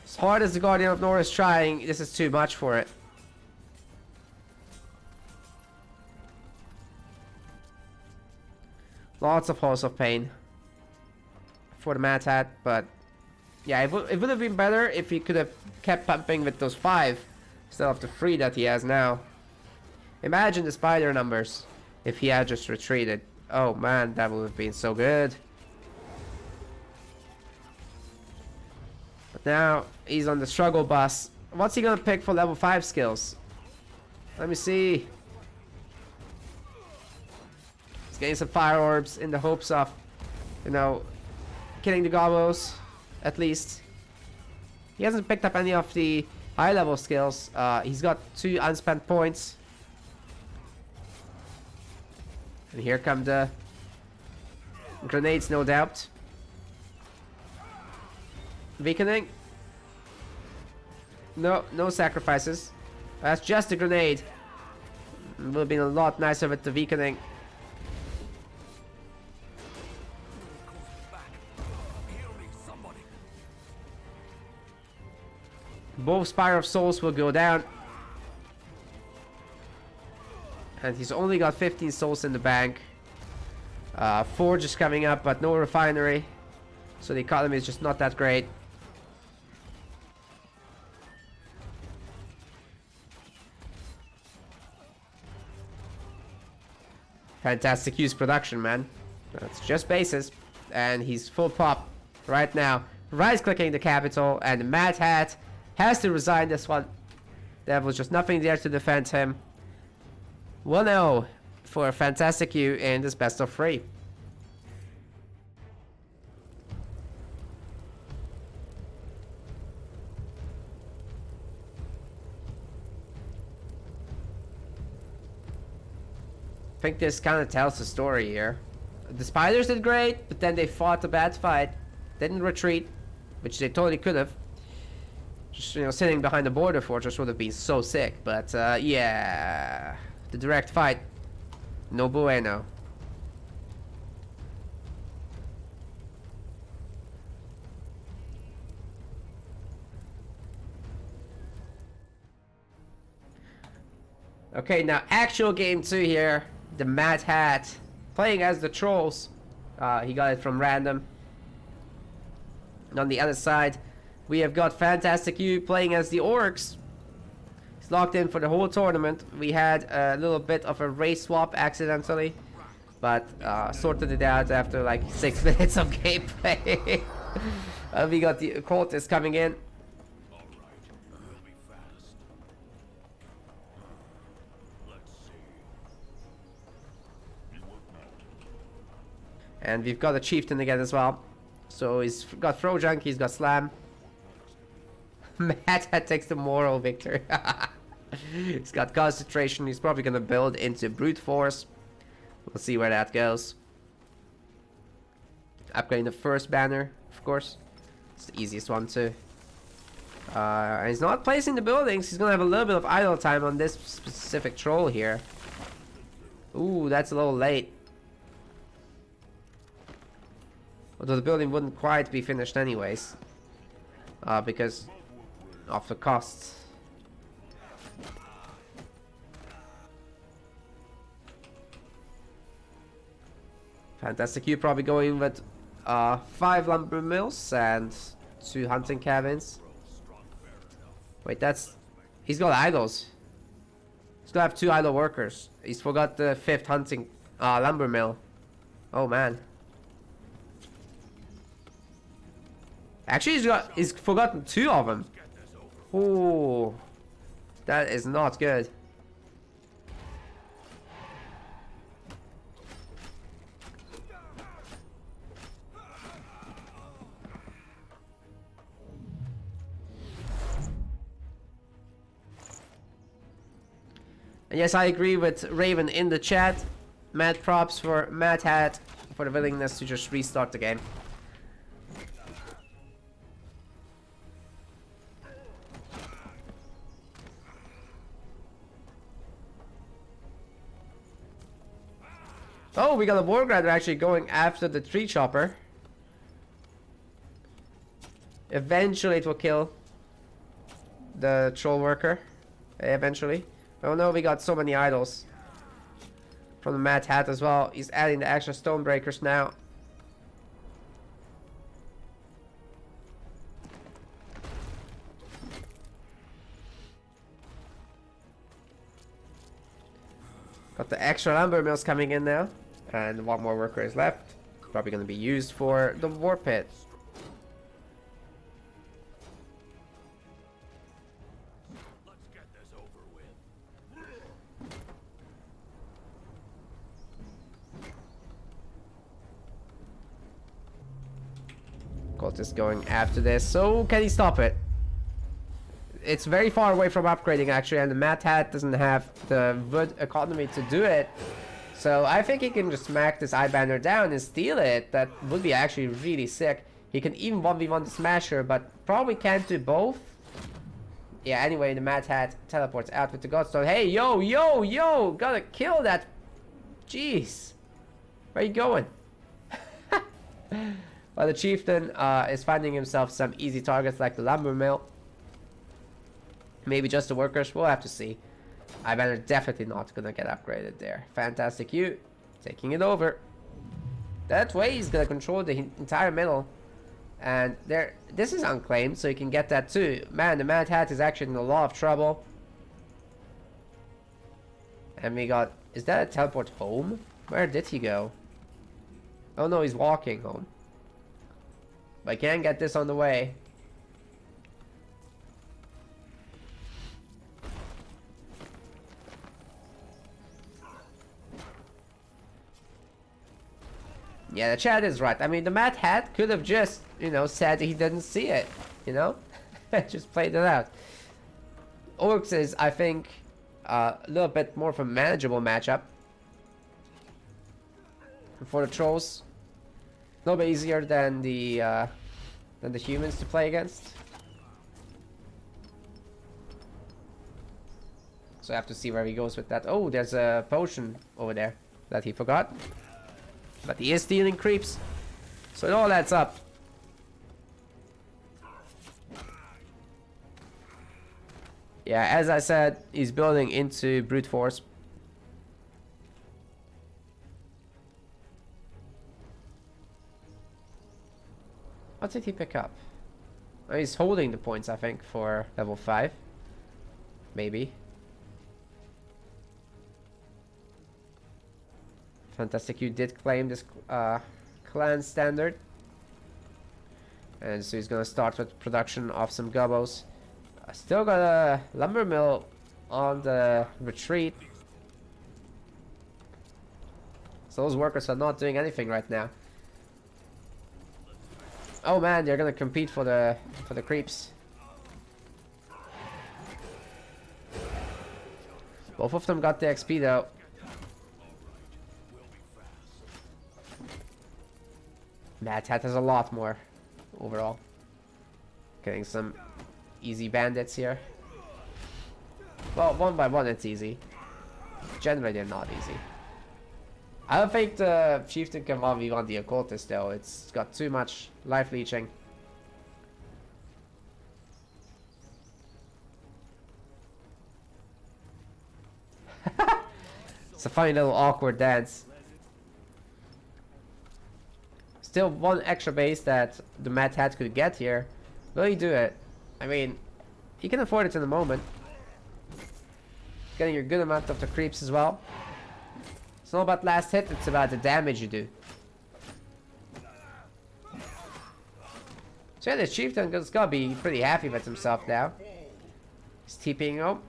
As hard as the Guardian of Nor is trying, this is too much for it. Lots of Halls of Pain for the Mad Hat, but yeah, it would have been better if he could have kept pumping with those 5 instead of the 3 that he has now. Imagine the spider numbers if he had just retreated. Oh man, that would have been so good. But now he's on the struggle bus. What's he gonna pick for level 5 skills? Let me see. He's getting some fire orbs in the hopes of, you know, killing the gobos, at least. He hasn't picked up any of the high level skills. He's got 2 unspent points. And here come the grenades, no doubt. Weakening. No sacrifices. That's just a grenade. It would have been a lot nicer with the weakening. Both Spire of Souls will go down. And he's only got 15 souls in the bank. Forge is coming up, but no refinery. So the economy is just not that great. Fantastic use production, man. That's just bases. And he's full pop right now. Right-clicking the capital, and the Mad Hat has to resign this one. There was just nothing there to defend him. 1-0 for FantasticU in this best of 3. I think this kind of tells the story here. The spiders did great, but then they fought a bad fight. Didn't retreat, which they totally could have. Just, you know, sitting behind the border fortress would have been so sick. But, yeah. The direct fight. No bueno. Okay, now actual game 2 here. The Mad Hat. Playing as the trolls. He got it from random. And on the other side, we have got FantasticU playing as the Orcs. He's locked in for the whole tournament. We had a little bit of a race swap accidentally, but sorted it out after like 6 minutes of gameplay. We got the cultists coming in. And we've got a chieftain again as well. So he's got throw junk, he's got slam. Mad Hat takes the moral victory. He's got concentration, he's probably gonna build into brute force. We'll see where that goes. Upgrading the first banner, of course. It's the easiest one too. And he's not placing the buildings, he's gonna have a little bit of idle time on this specific troll here. Ooh, that's a little late. Although the building wouldn't quite be finished anyways. Because of the costs. FantasticU probably going with 5 lumber mills and 2 hunting cabins. Wait, that's... He's got idols. He's gonna have 2 idle workers. He's forgot the 5th hunting lumber mill. Oh man. Actually, he's forgotten 2 of them. Oh, that is not good. And yes, I agree with Raven in the chat. Mad props for Mad Hat for the willingness to just restart the game. Oh, we got a Wargrider actually going after the tree chopper. Eventually it will kill the troll worker. Eventually. Oh no, we got so many idols. From the Mad Hat as well. He's adding the extra stonebreakers now. Got the extra lumber mills coming in now. And 1 more worker is left. Probably going to be used for the war pit. Let's get this over with. Cultist going after this. So can he stop it? It's very far away from upgrading actually, and the Mad Hat doesn't have the wood economy to do it. So I think he can just smack this eye banner down and steal it. That would be actually really sick. He can even 1v1 the Smasher, but probably can't do both. Yeah, anyway, the Mad Hat teleports out with the Godstone. Hey, yo, yo, yo! Gotta kill that. Jeez. Where you going? Well, the Chieftain is finding himself some easy targets like the Lumber Mill. Maybe just the workers, we'll have to see. I banner definitely not gonna get upgraded there. FantasticU taking it over. That way he's gonna control the entire middle. And there, this is unclaimed, so you can get that too. Man, the Mad Hat is actually in a lot of trouble. And we got, is that a teleport home? Where did he go? Oh no, he's walking home. But I can't get this on the way. Yeah, the chat is right. I mean, the Mad Hat could have just, you know, said he didn't see it, you know? Just played it out. Orcs is, I think, a little bit more of a manageable matchup. For the trolls. A little bit easier than the humans to play against. So I have to see where he goes with that. Oh, there's a potion over there that he forgot. But he is stealing creeps. So it all adds up. Yeah, as I said, he's building into brute force. What did he pick up? Oh, he's holding the points, I think, for level 5. Maybe. FantasticU did claim this clan standard. And so he's gonna start with production of some gobos. Still got a lumber mill on the retreat. So those workers are not doing anything right now. Oh man, they're gonna compete for the creeps. Both of them got the XP though. Mad Hat has a lot more overall. Getting some easy bandits here. Well, one by one it's easy. Generally they're not easy. I don't think the chieftain can 1v1 the occultist though. It's got too much life leeching. It's a funny little awkward dance. Still one extra base that the Mad Hat could get here. Will he do it? I mean, he can afford it in the moment. Getting a good amount of the creeps as well. It's not about last hit, it's about the damage you do. So yeah, the chieftain is gonna be pretty happy with himself now. He's TPing home.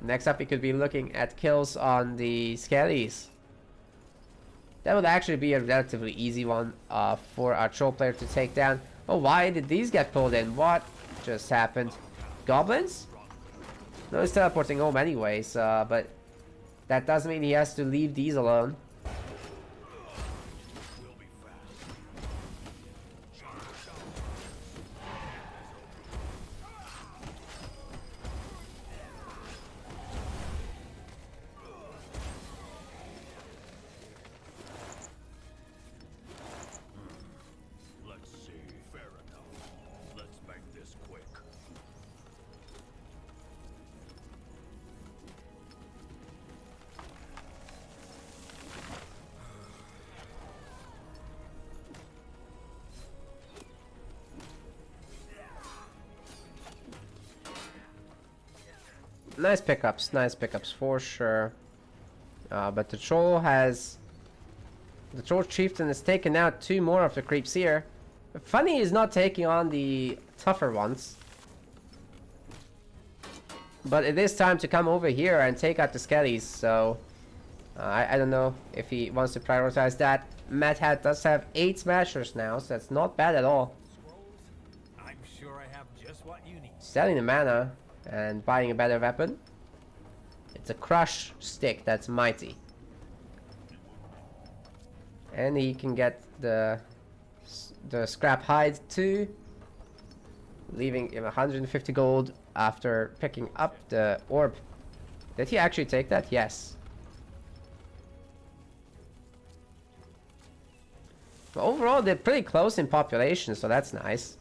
Next up, he could be looking at kills on the skellies. That would actually be a relatively easy one for our troll player to take down. Oh, why did these get pulled in? What just happened? Goblins? No, he's teleporting home anyways, but that doesn't mean he has to leave these alone. Nice pickups for sure. But the troll chieftain has taken out 2 more of the creeps here. Funny he's not taking on the tougher ones. But it is time to come over here and take out the skellies, so I don't know if he wants to prioritize that. Mad Hat does have 8 smashers now, so that's not bad at all. I'm sure I have just what you need. Selling the mana and buying a better weapon. It's a crush stick that's mighty. And he can get the scrap hide too, leaving him 150 gold after picking up the orb. Did he actually take that? Yes. But overall, they're pretty close in population, so that's nice.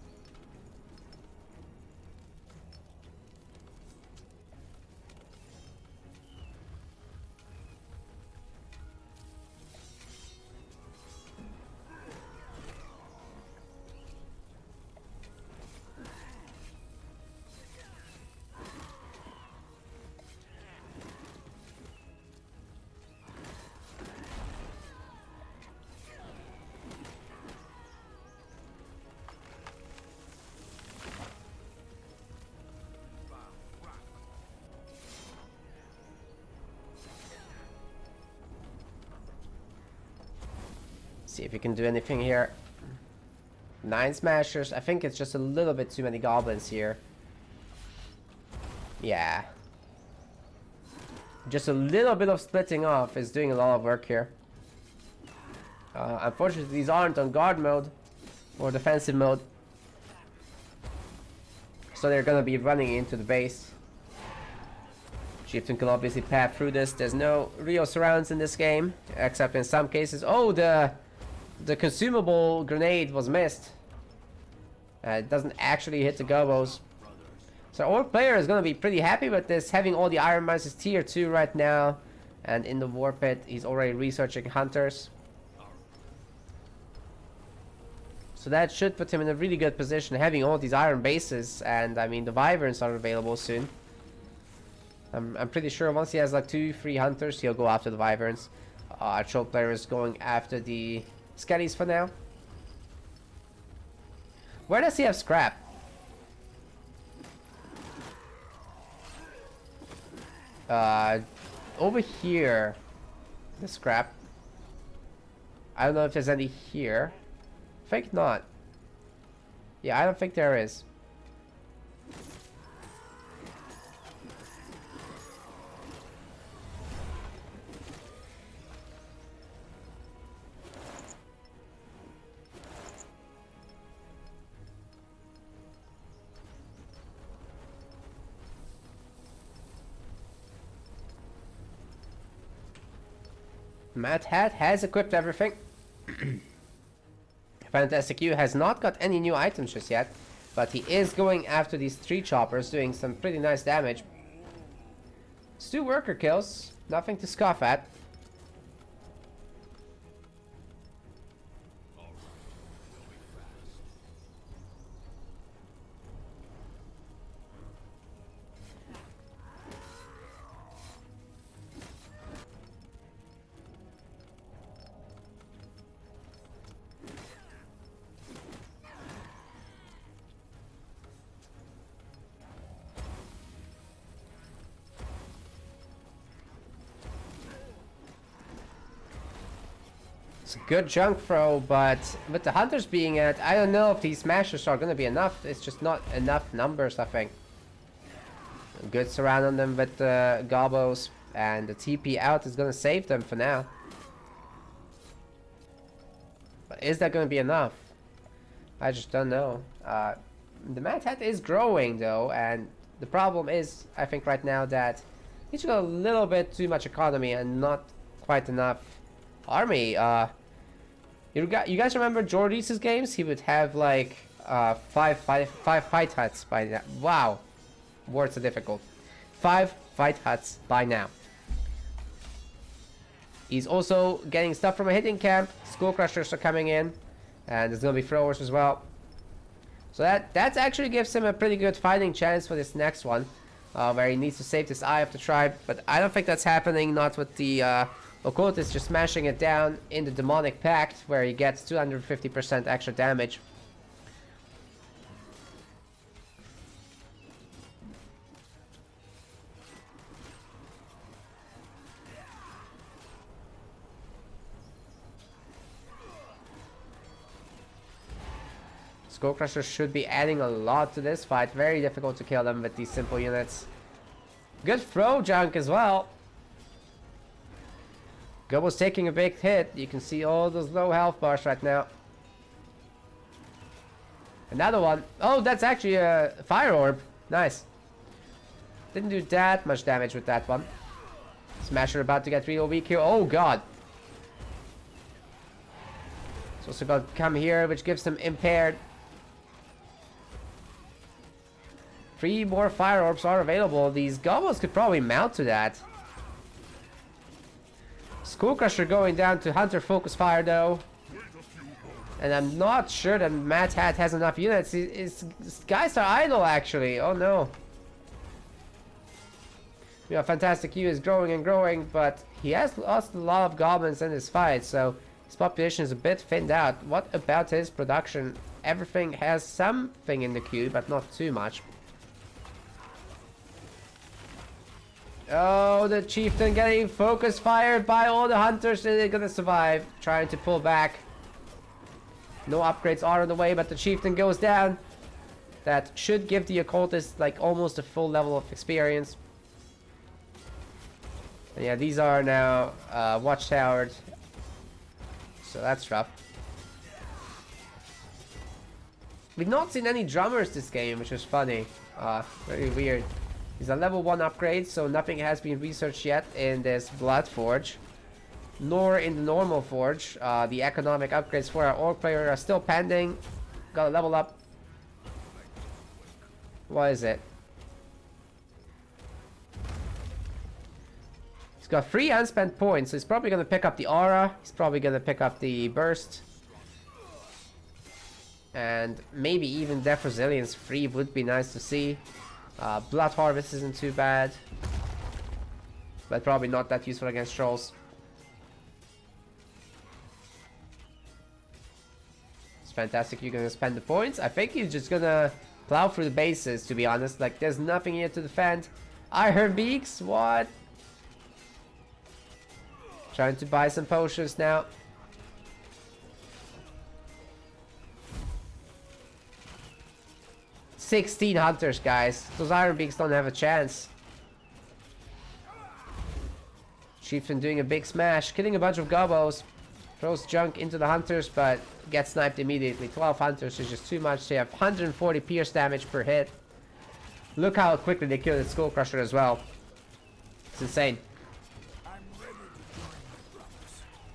See if we can do anything here. 9 smashers. I think it's just a little bit too many goblins here. Yeah. Just a little bit of splitting off is doing a lot of work here. Unfortunately, these aren't on guard mode or defensive mode. So they're gonna be running into the base. Chieftain can obviously path through this. There's no real surrounds in this game, except in some cases. Oh, the consumable grenade was missed. It doesn't actually hit the gobos. So our player is gonna be pretty happy with this, having all the Iron Mines is tier 2 right now. And in the war pit, he's already researching hunters. So that should put him in a really good position, having all these iron bases, and I mean the wyverns are available soon. I'm pretty sure once he has like 2-3 hunters, he'll go after the wyverns. Our troll player is going after the skellies for now. Where does he have scrap? Over here, the scrap. I don't know if there's any here. I think not. Yeah, I don't think there is. Mad Hat has equipped everything. FantasticU has not got any new items just yet, but he is going after these 3 choppers, doing some pretty nice damage. It's 2 worker kills, nothing to scoff at. It's a good junk throw, but with the hunters being at, I don't know if these smashers are going to be enough. It's just not enough numbers, I think. Good surround on them with the gobos, and the TP out is going to save them for now. But is that going to be enough? I just don't know. The Mad Hat is growing though, and the problem is, I think right now, that he's got a little bit too much economy and not quite enough army. You guys remember Georedes' games? He would have like 5 fight huts by now. Wow, words are difficult. 5 fight huts by now. He's also getting stuff from a hitting camp. Skull crushers are coming in, and there's gonna be throwers as well. So that actually gives him a pretty good fighting chance for this next one, where he needs to save this Eye of the Tribe. But I don't think that's happening. Not with the Occultist just smashing it down in the Demonic Pact, where he gets 250% extra damage. Skullcrushers should be adding a lot to this fight. Very difficult to kill them with these simple units. Good throw junk as well. Gobo's taking a big hit. You can see all those low health bars right now. Another one. Oh, that's actually a fire orb. Nice. Didn't do that much damage with that one. Smasher about to get real weak here. Oh god. It's also got to come here, which gives them impaired. 3 more fire orbs are available. These gobos could probably mount to that. Skullcrusher going down to Hunter Focus Fire though. And I'm not sure that Mad Hat has enough units. His guys are idle actually. Oh no. Yeah, FantasticU is growing and growing, but he has lost a lot of goblins in this fight, so his population is a bit thinned out. What about his production? Everything has something in the queue, but not too much. Oh, the chieftain getting focus fired by all the hunters. They're gonna survive. Trying to pull back. No upgrades are on the way, but the chieftain goes down. That should give the occultist like almost a full level of experience. And yeah, these are now watchtowered. So that's rough. We've not seen any drummers this game, which is funny. Very weird. These are level 1 upgrades, so nothing has been researched yet in this Blood Forge, nor in the normal Forge. The economic upgrades for our Orc player are still pending. Gotta level up. What is it? He's got 3 unspent points, so he's probably gonna pick up the Aura. He's probably gonna pick up the Burst. And maybe even Death Resilience free would be nice to see. Blood Harvest isn't too bad. But probably not that useful against trolls. It's fantastic. You're gonna spend the points. I think he's just gonna plow through the bases, to be honest. Like, there's nothing here to defend. Iron Beaks? What? Trying to buy some potions now. "16 hunters, guys. Those Iron Beaks don't have a chance." Chieftain doing a big smash, killing a bunch of gobos. Throws junk into the hunters, but gets sniped immediately. 12 hunters is just too much. They have 140 pierce damage per hit. Look how quickly they killed the Skull Crusher as well. It's insane.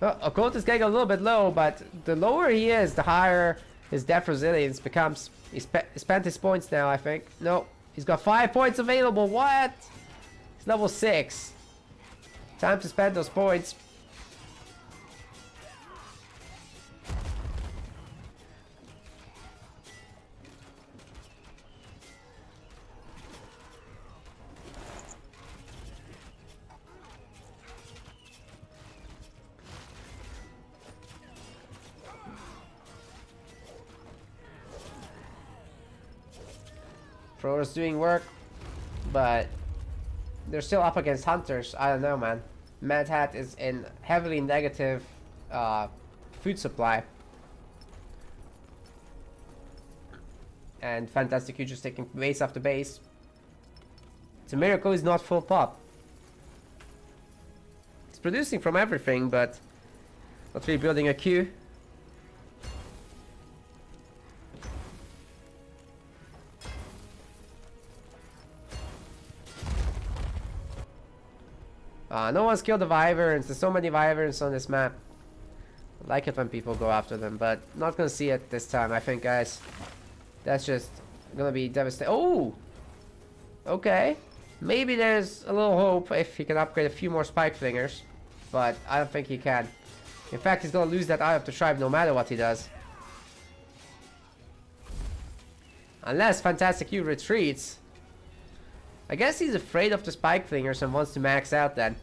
Well, Occult is getting a little bit low, but the lower he is, the higher his Death Resilience becomes. He spent his points now, I think. No, he's got 5 points available. What? He's level 6. Time to spend those points. Throwers doing work, but they're still up against hunters. I don't know, man. Mad Hat is in heavily negative food supply. And FantasticU just taking base after base. It's a miracle he's not full pop. It's producing from everything, but not really building a queue. No one's killed the Wyverns. There's so many Wyverns on this map. I like it when people go after them, but not gonna see it this time, I think, guys. That's just gonna be devastating. Oh! Okay. Maybe there's a little hope if he can upgrade a few more Spike Flingers, but I don't think he can. In fact, he's gonna lose that Eye of the Tribe no matter what he does. Unless FantasticU retreats. I guess he's afraid of the Spike Flingers and wants to max out then.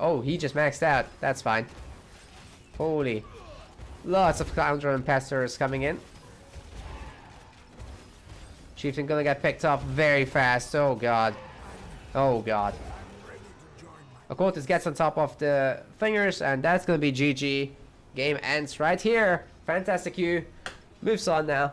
Oh, he just maxed out. That's fine. Holy. Lots of counter and pesters coming in. Chieftain gonna get picked off very fast. Oh god. Oh god. Occultist gets on top of the fingers, and that's gonna be GG. Game ends right here. FantasticU moves on now.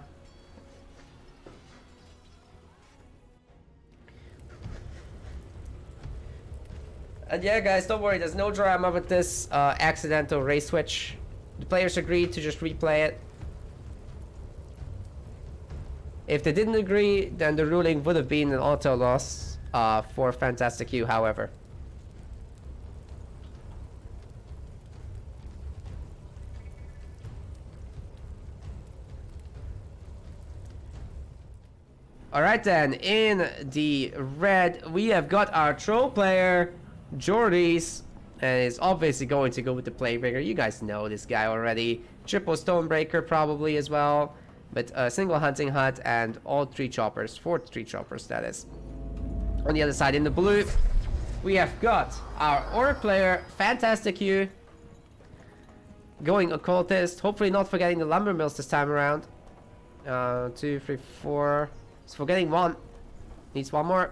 And yeah, guys, don't worry, there's no drama with this accidental race switch. The players agreed to just replay it. If they didn't agree, then the ruling would have been an auto loss for FantasticU, however. Alright then, in the red, we have got our troll player, Georedes, and is obviously going to go with the Playbreaker. You guys know this guy already. Triple Stonebreaker probably as well, but a single Hunting Hut and all 3 choppers, 4 3 choppers that is. On the other side in the blue, we have got our Orc player, FantasticU, going Occultist, hopefully not forgetting the Lumber Mills this time around. 2, 3, 4, he's forgetting 1, needs 1 more.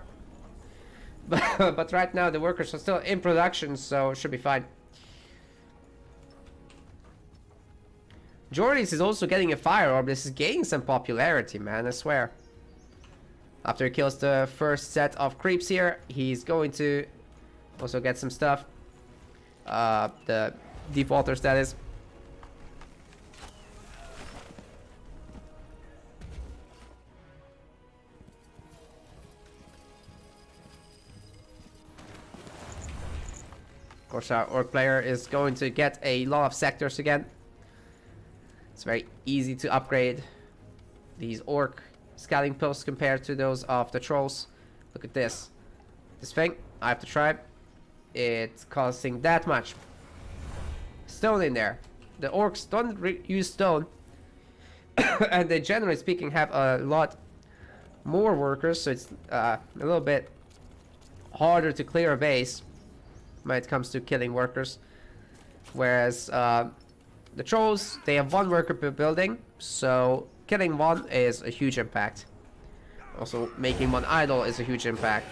But right now the workers are still in production, so it should be fine. Georedes is also getting a Fire Orb. This is gaining some popularity, man, I swear. After he kills the first set of creeps here, he's going to also get some stuff. The defaulters, that is. Of course, our Orc player is going to get a lot of sectors again. It's very easy to upgrade these Orc scouting posts compared to those of the Trolls. Look at this. This thing, I have to try. It's costing that much stone in there. The Orcs don't use stone, And they generally speaking have a lot more workers, so it's a little bit harder to clear a base when it comes to killing workers. Whereas the trolls, they have one worker per building, so killing one is a huge impact. Also, making one idle is a huge impact.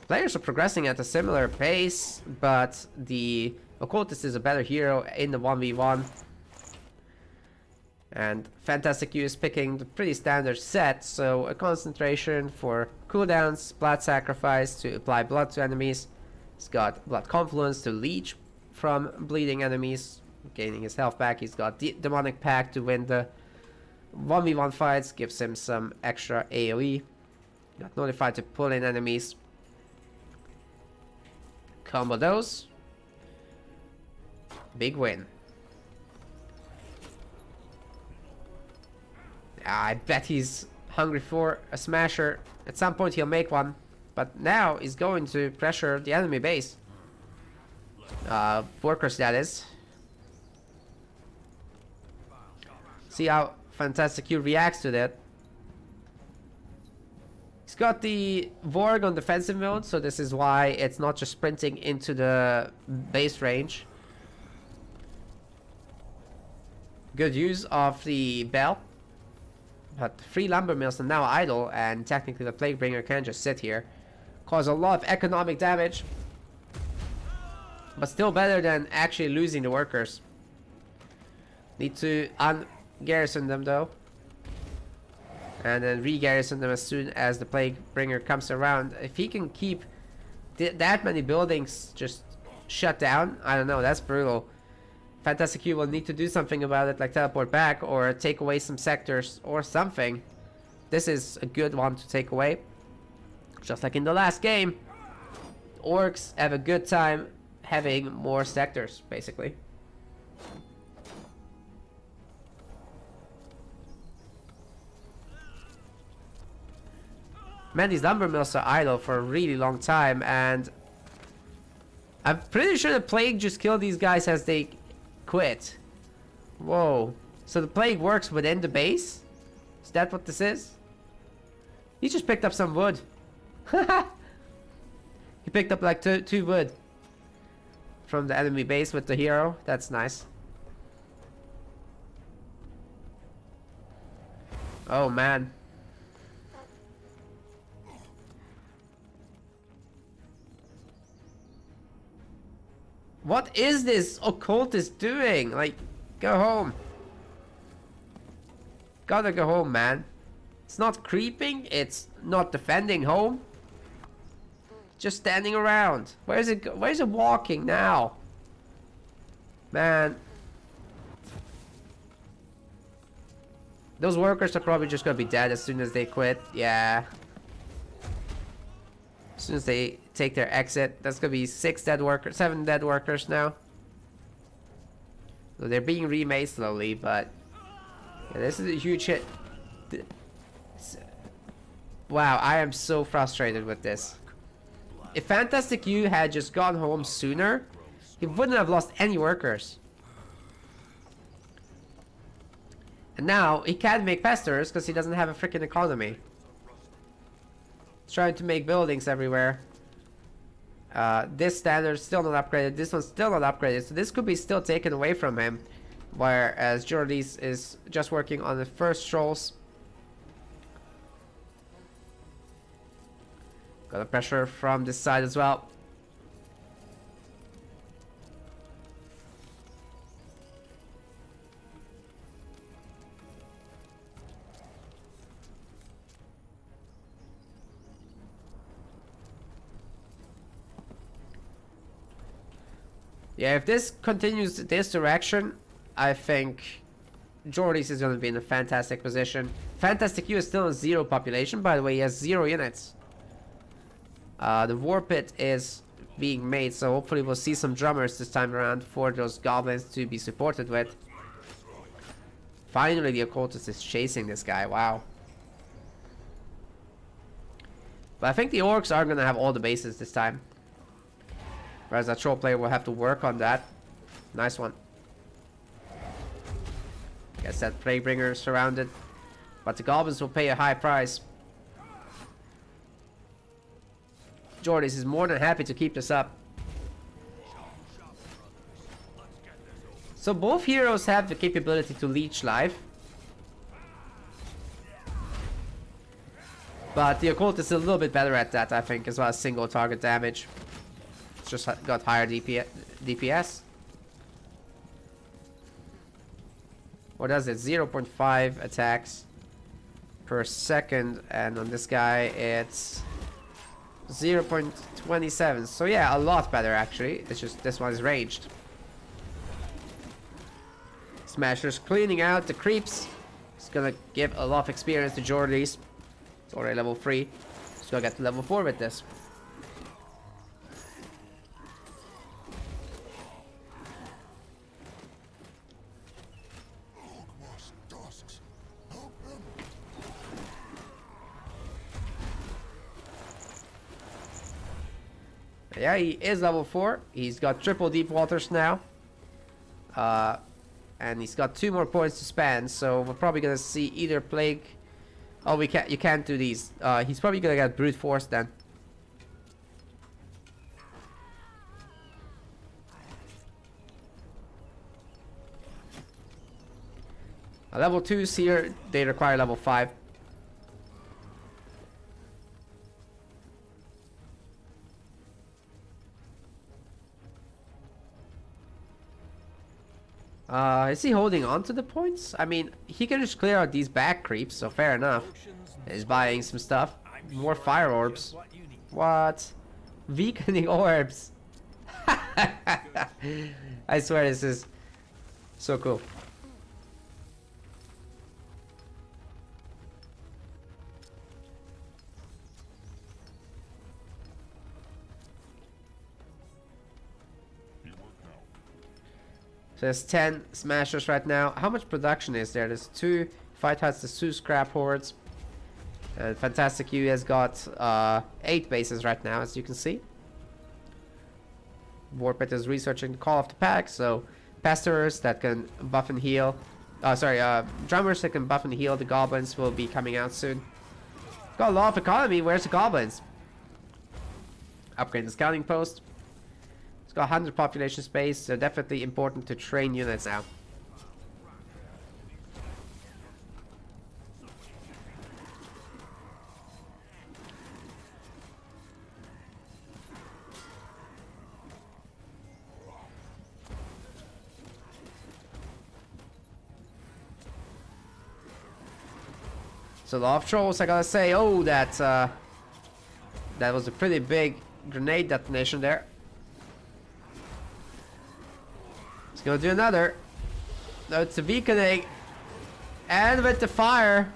Players are progressing at a similar pace, but the occultist is a better hero in the 1v1. And FantasticU is picking the pretty standard set, so a concentration for cooldowns, blood sacrifice to apply blood to enemies. He's got blood confluence to leech from bleeding enemies, gaining his health back. He's got demonic pact to win the 1v1 fights, gives him some extra AoE. Got notified to pull in enemies. Combo those. Big win. I bet he's hungry for a smasher. At some point he'll make one. But now he's going to pressure the enemy base. Workers, that is. See how FantasticU reacts to that. He's got the Vorg on defensive mode, so this is why it's not just sprinting into the base range. Good use of the bell. But 3 lumber mills are now idle, and technically the Plaguebringer can just sit here. Cause a lot of economic damage. But still better than actually losing the workers. Need to un-garrison them though. And then re-garrison them as soon as the Plaguebringer comes around. If he can keep that many buildings just shut down, I don't know, that's brutal. FantasticU will need to do something about it, like teleport back or take away some sectors or something. This is a good one to take away. Just like in the last game. Orcs have a good time having more sectors, basically. Man, these lumber mills are idle for a really long time, and I'm pretty sure the plague just killed these guys as they quit. Whoa. So the plague works within the base? Is that what this is? He just picked up some wood. He picked up like two wood from the enemy base with the hero. That's nice. Oh man. What is this occultist doing? Like, go home. Gotta go home, man. It's not creeping, it's not defending home. Just standing around. Where's it walking now? Man. Those workers are probably just gonna be dead as soon as they quit. Yeah. As soon as they take their exit, that's gonna be 7 dead workers now. So they're being remade slowly, but yeah, this is a huge hit. Wow, I am so frustrated with this. If FantasticU had just gone home sooner, he wouldn't have lost any workers. And now he can't make pesters because he doesn't have a freaking economy. He's trying to make buildings everywhere. This standard's still not upgraded. This one's still not upgraded. So this could be still taken away from him. Whereas Georedes is just working on the first trolls. Got a pressure from this side as well. Yeah, if this continues this direction, I think Georedes is going to be in a fantastic position. FantasticU is still in 0 population, by the way. He has 0 units. The war pit is being made, so hopefully we'll see some drummers this time around for those goblins to be supported with. Finally, the occultist is chasing this guy. Wow. But I think the orcs are gonna have all the bases this time. Whereas that troll player will have to work on that. Nice one. Guess that Plaguebringer is surrounded. But the goblins will pay a high price. Georedes is more than happy to keep this up. So both heroes have the capability to leech life. But the occult is a little bit better at that, I think, as well as single target damage. It's just got higher DPS. What does it? 0.5 attacks per second, and on this guy it's 0.27. So yeah, a lot better actually. It's just this one is ranged. Smasher's cleaning out the creeps. It's gonna give a lot of experience to Georedes. It's already level 3. It's gonna get to level 4 with this. Yeah, he is level 4. He's got triple deep waters now. And he's got 2 more points to spend, so we're probably gonna see either plague. Oh, you can't do these. He's probably gonna get brute force then. Level 2s here, they require level 5. Is he holding on to the points? I mean, he can just clear out these back creeps, so fair enough. He's buying some stuff. More fire orbs. What? Weakening orbs. I swear this is so cool. So there's 10 smashers right now. How much production is there? There's 2 fight huts, the 2 scrap hordes. And FantasticU has got 8 bases right now, as you can see. Warpit is researching the call of the pack, so pesters that can buff and heal. Drummers that can buff and heal the goblins will be coming out soon. Got a lot of economy. Where's the goblins? Upgrade the scouting post. Got 100 population space, so definitely important to train units now. So the off trolls, I gotta say, oh, that was a pretty big grenade detonation there. Gonna do another. No, it's a weakening. And with the fire,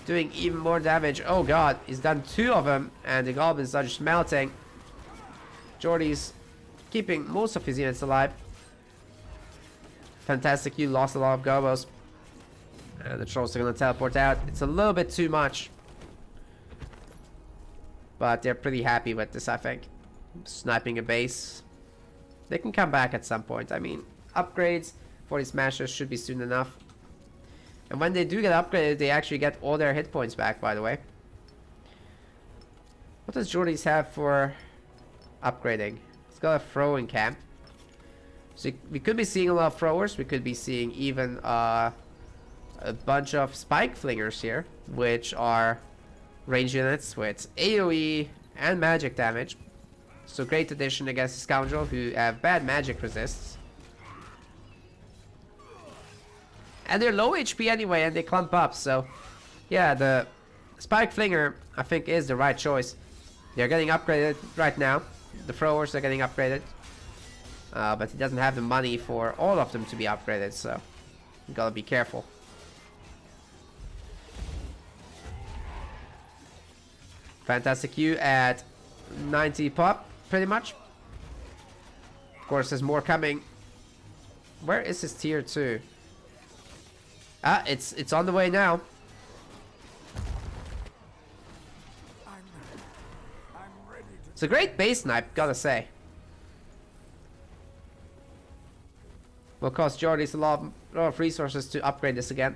doing even more damage. Oh god, he's done 2 of them, and the goblins are just melting. Georedes keeping most of his units alive. FantasticU lost a lot of gobos. And the trolls are gonna teleport out. It's a little bit too much. But they're pretty happy with this, I think. Sniping a base. They can come back at some point. I mean, upgrades for these smashers should be soon enough. And when they do get upgraded, they actually get all their hit points back, by the way. What does Georedes have for upgrading? He's got a throwing camp. So we could be seeing a lot of throwers. We could be seeing even a bunch of spike flingers here, which are range units with AoE and magic damage. So great addition against the Scoundrel, who have bad magic resists. And they're low HP anyway, and they clump up, so... Yeah, the Spike Flinger, I think, is the right choice. They're getting upgraded right now. The throwers are getting upgraded. But he doesn't have the money for all of them to be upgraded, so... You gotta be careful. FantasticU at 90 pop. Pretty much. Of course, there's more coming. Where is his tier 2? Ah, it's on the way now. It's a great base snipe, gotta say. Will cost Georedes a lot of resources to upgrade this again.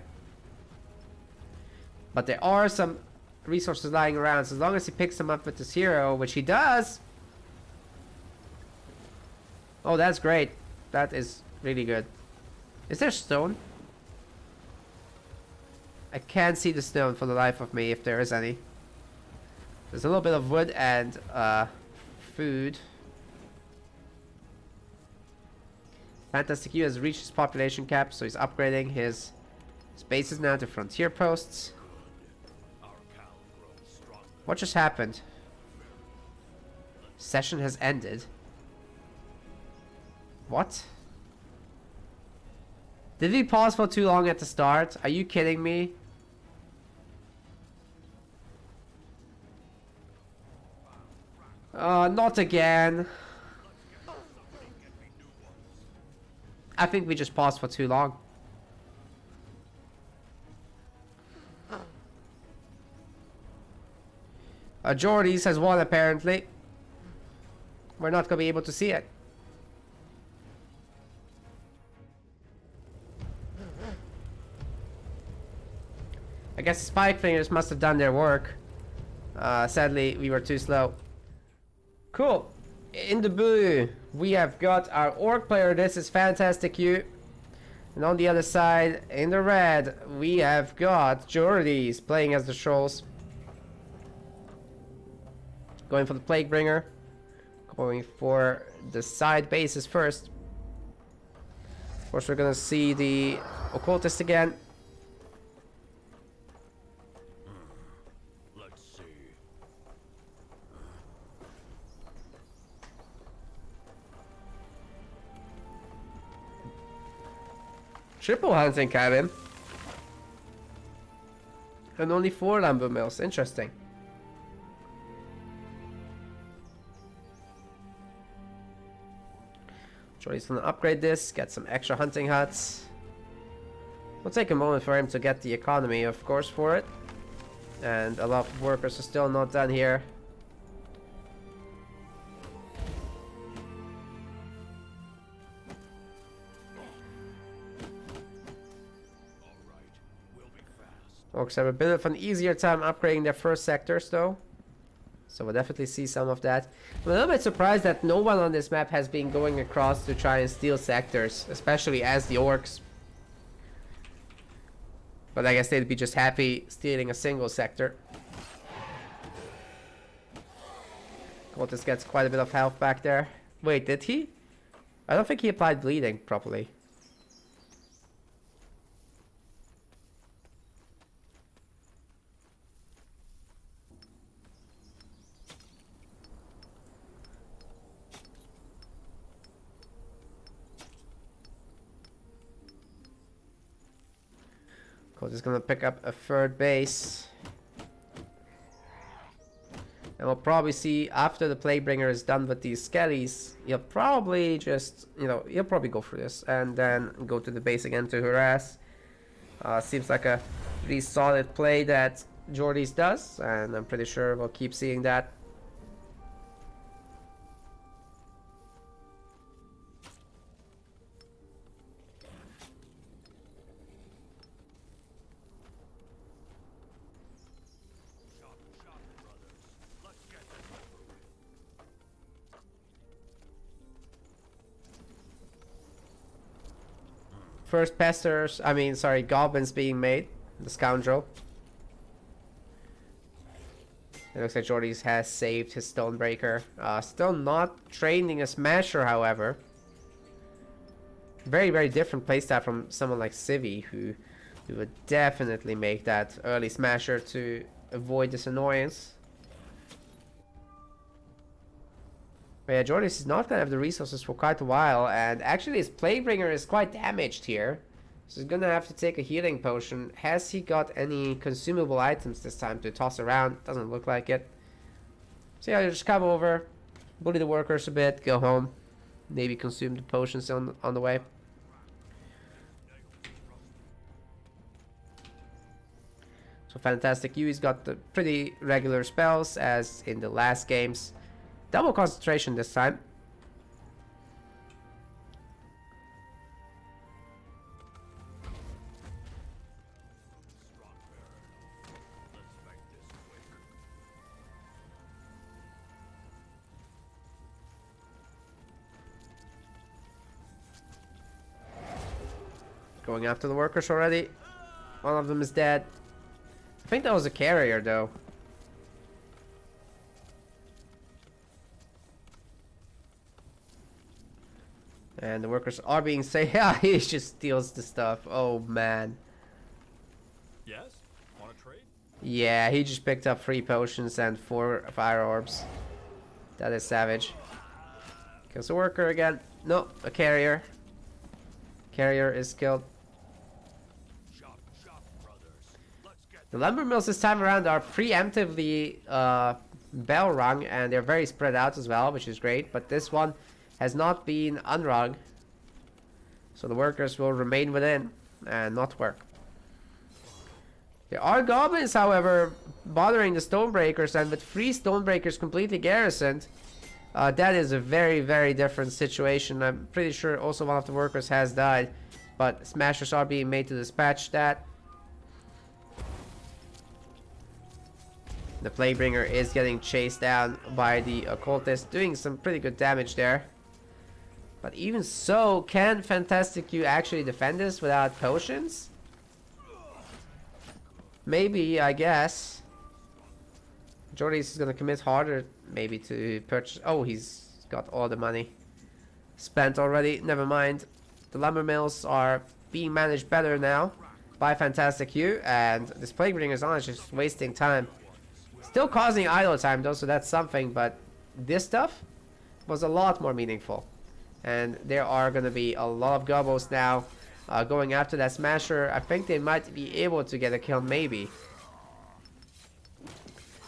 But there are some resources lying around, so as long as he picks them up with his hero, which he does. Oh, that's great. That is really good. Is there stone? I can't see the stone for the life of me, if there is any. There's a little bit of wood and food. FantasticU has reached his population cap, so he's upgrading his bases now to frontier posts. What just happened? Session has ended. What? Did we pause for too long at the start? Are you kidding me? Not again. I think we just paused for too long. Georedes has won apparently. We're not gonna be able to see it. I guess Spike Fingers must have done their work. Sadly, we were too slow. Cool. In the blue, we have got our orc player. This is FantasticU. And on the other side, in the red, we have got Georedes playing as the trolls. Going for the Plaguebringer. Going for the side bases first. Of course, we're gonna see the Occultist again. Triple hunting cabin. And only 4 lumber mills. Interesting. Jody's gonna upgrade this, get some extra hunting huts. Will take a moment for him to get the economy, of course, for it. And a lot of workers are still not done here. Orcs have a bit of an easier time upgrading their first sectors though. So we'll definitely see some of that. I'm a little bit surprised that no one on this map has been going across to try and steal sectors, especially as the orcs. But I guess they'd be just happy stealing a single sector. Cultist gets quite a bit of health back there. Wait, did he? I don't think he applied bleeding properly. Just gonna pick up a third base. And we'll probably see after the Plaguebringer is done with these skellies, he'll probably just, he'll probably go for this and then go to the base again to harass. Seems like a pretty solid play that Georedes does, and I'm pretty sure we'll keep seeing that. First goblins being made. The scoundrel. It looks like Georedes has saved his Stonebreaker. Still not training a Smasher, however. Very, very different playstyle from someone like Civi, who would definitely make that early Smasher to avoid this annoyance. But yeah, Georedes is not going to have the resources for quite a while, and actually his Plaguebringer is quite damaged here. So he's going to have to take a healing potion. Has he got any consumable items this time to toss around? Doesn't look like it. So yeah, just come over, bully the workers a bit, go home. Maybe consume the potions on the way. So FantasticU, he's got the pretty regular spells as in the last games. Double concentration this time. Going after the workers already. One of them is dead. I think that was a carrier though. And the workers are being saved. Yeah, he just steals the stuff. Oh man. Yes? Want to trade? Yeah, he just picked up 3 potions and 4 fire orbs. That is savage. Kills a worker again. No, a carrier. Carrier is killed. The lumber mills this time around are preemptively bell rung, and they're very spread out as well, which is great. But this one has not been unrung, so the workers will remain within and not work. There are goblins, however, bothering the stonebreakers, and with 3 stonebreakers completely garrisoned, that is a very, very different situation. I'm pretty sure also one of the workers has died, but smashers are being made to dispatch that. The Plaguebringer is getting chased down by the occultist, doing some pretty good damage there. But even so, can FantasticU actually defend this without potions? Maybe, I guess. Georedes is gonna commit harder, maybe, to purchase. Oh, he's got all the money spent already. Never mind. The lumber mills are being managed better now by FantasticU, and this Plaguebringer is honestly just wasting time. Still causing idle time though, so that's something, but this stuff was a lot more meaningful. And there are going to be a lot of gobos now going after that smasher. I think they might be able to get a kill, maybe.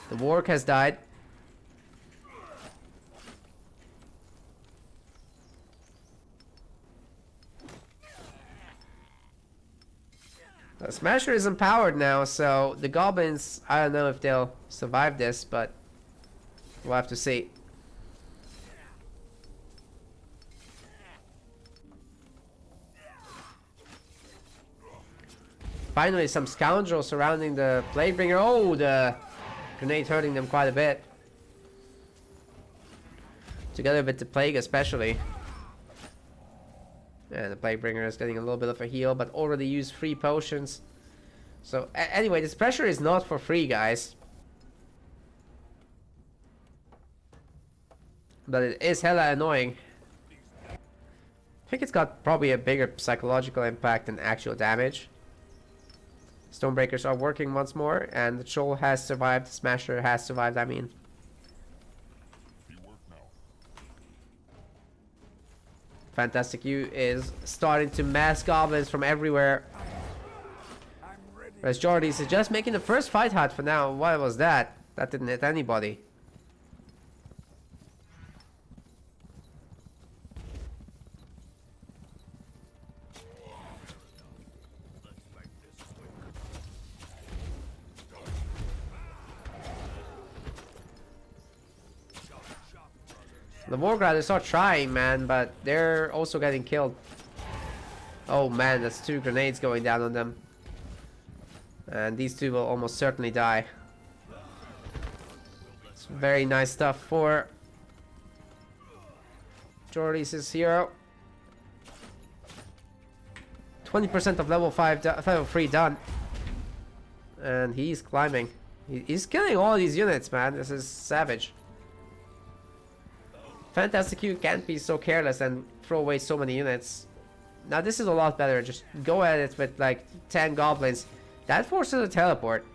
The warg has died. The smasher is empowered now, so the goblins, I don't know if they'll survive this, but we'll have to see. Finally, some scoundrels surrounding the Plaguebringer. Oh, the grenade hurting them quite a bit. Together with the plague especially. And the Plaguebringer is getting a little bit of a heal, but already used 3 potions. So, anyway, this pressure is not for free, guys. But it is hella annoying. I think it's got probably a bigger psychological impact than actual damage. Stonebreakers are working once more, and the Troll has survived, the Smasher has survived, I mean. FantasticU is starting to mass goblins from everywhere. Whereas Georedes is just making the first fight hut for now. What was that? That didn't hit anybody. The Wargriders are trying, man, but they're also getting killed. Oh man, that's 2 grenades going down on them. And these 2 will almost certainly die. It's very nice stuff for Georedes' hero. 20% of level 5, level 3 done. And he's climbing. He's killing all these units, man. This is savage. FantasticU can't be so careless and throw away so many units. Now this is a lot better. Just go at it with like 10 goblins. That forces a teleport.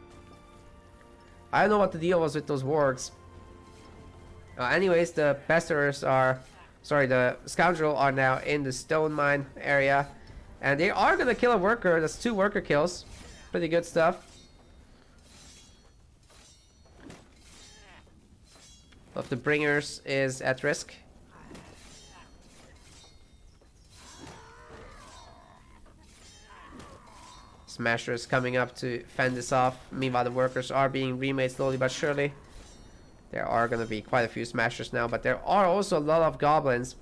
I don't know what the deal was with those wargs. Anyways, the pesterers are... Sorry, the scoundrel are now in the stone mine area. And they are gonna kill a worker. That's 2 worker kills. Pretty good stuff. Of the bringers is at risk. Smasher is coming up to fend this off. Meanwhile, the workers are being remade slowly but surely. There are gonna be quite a few smashers now, but there are also a lot of goblins.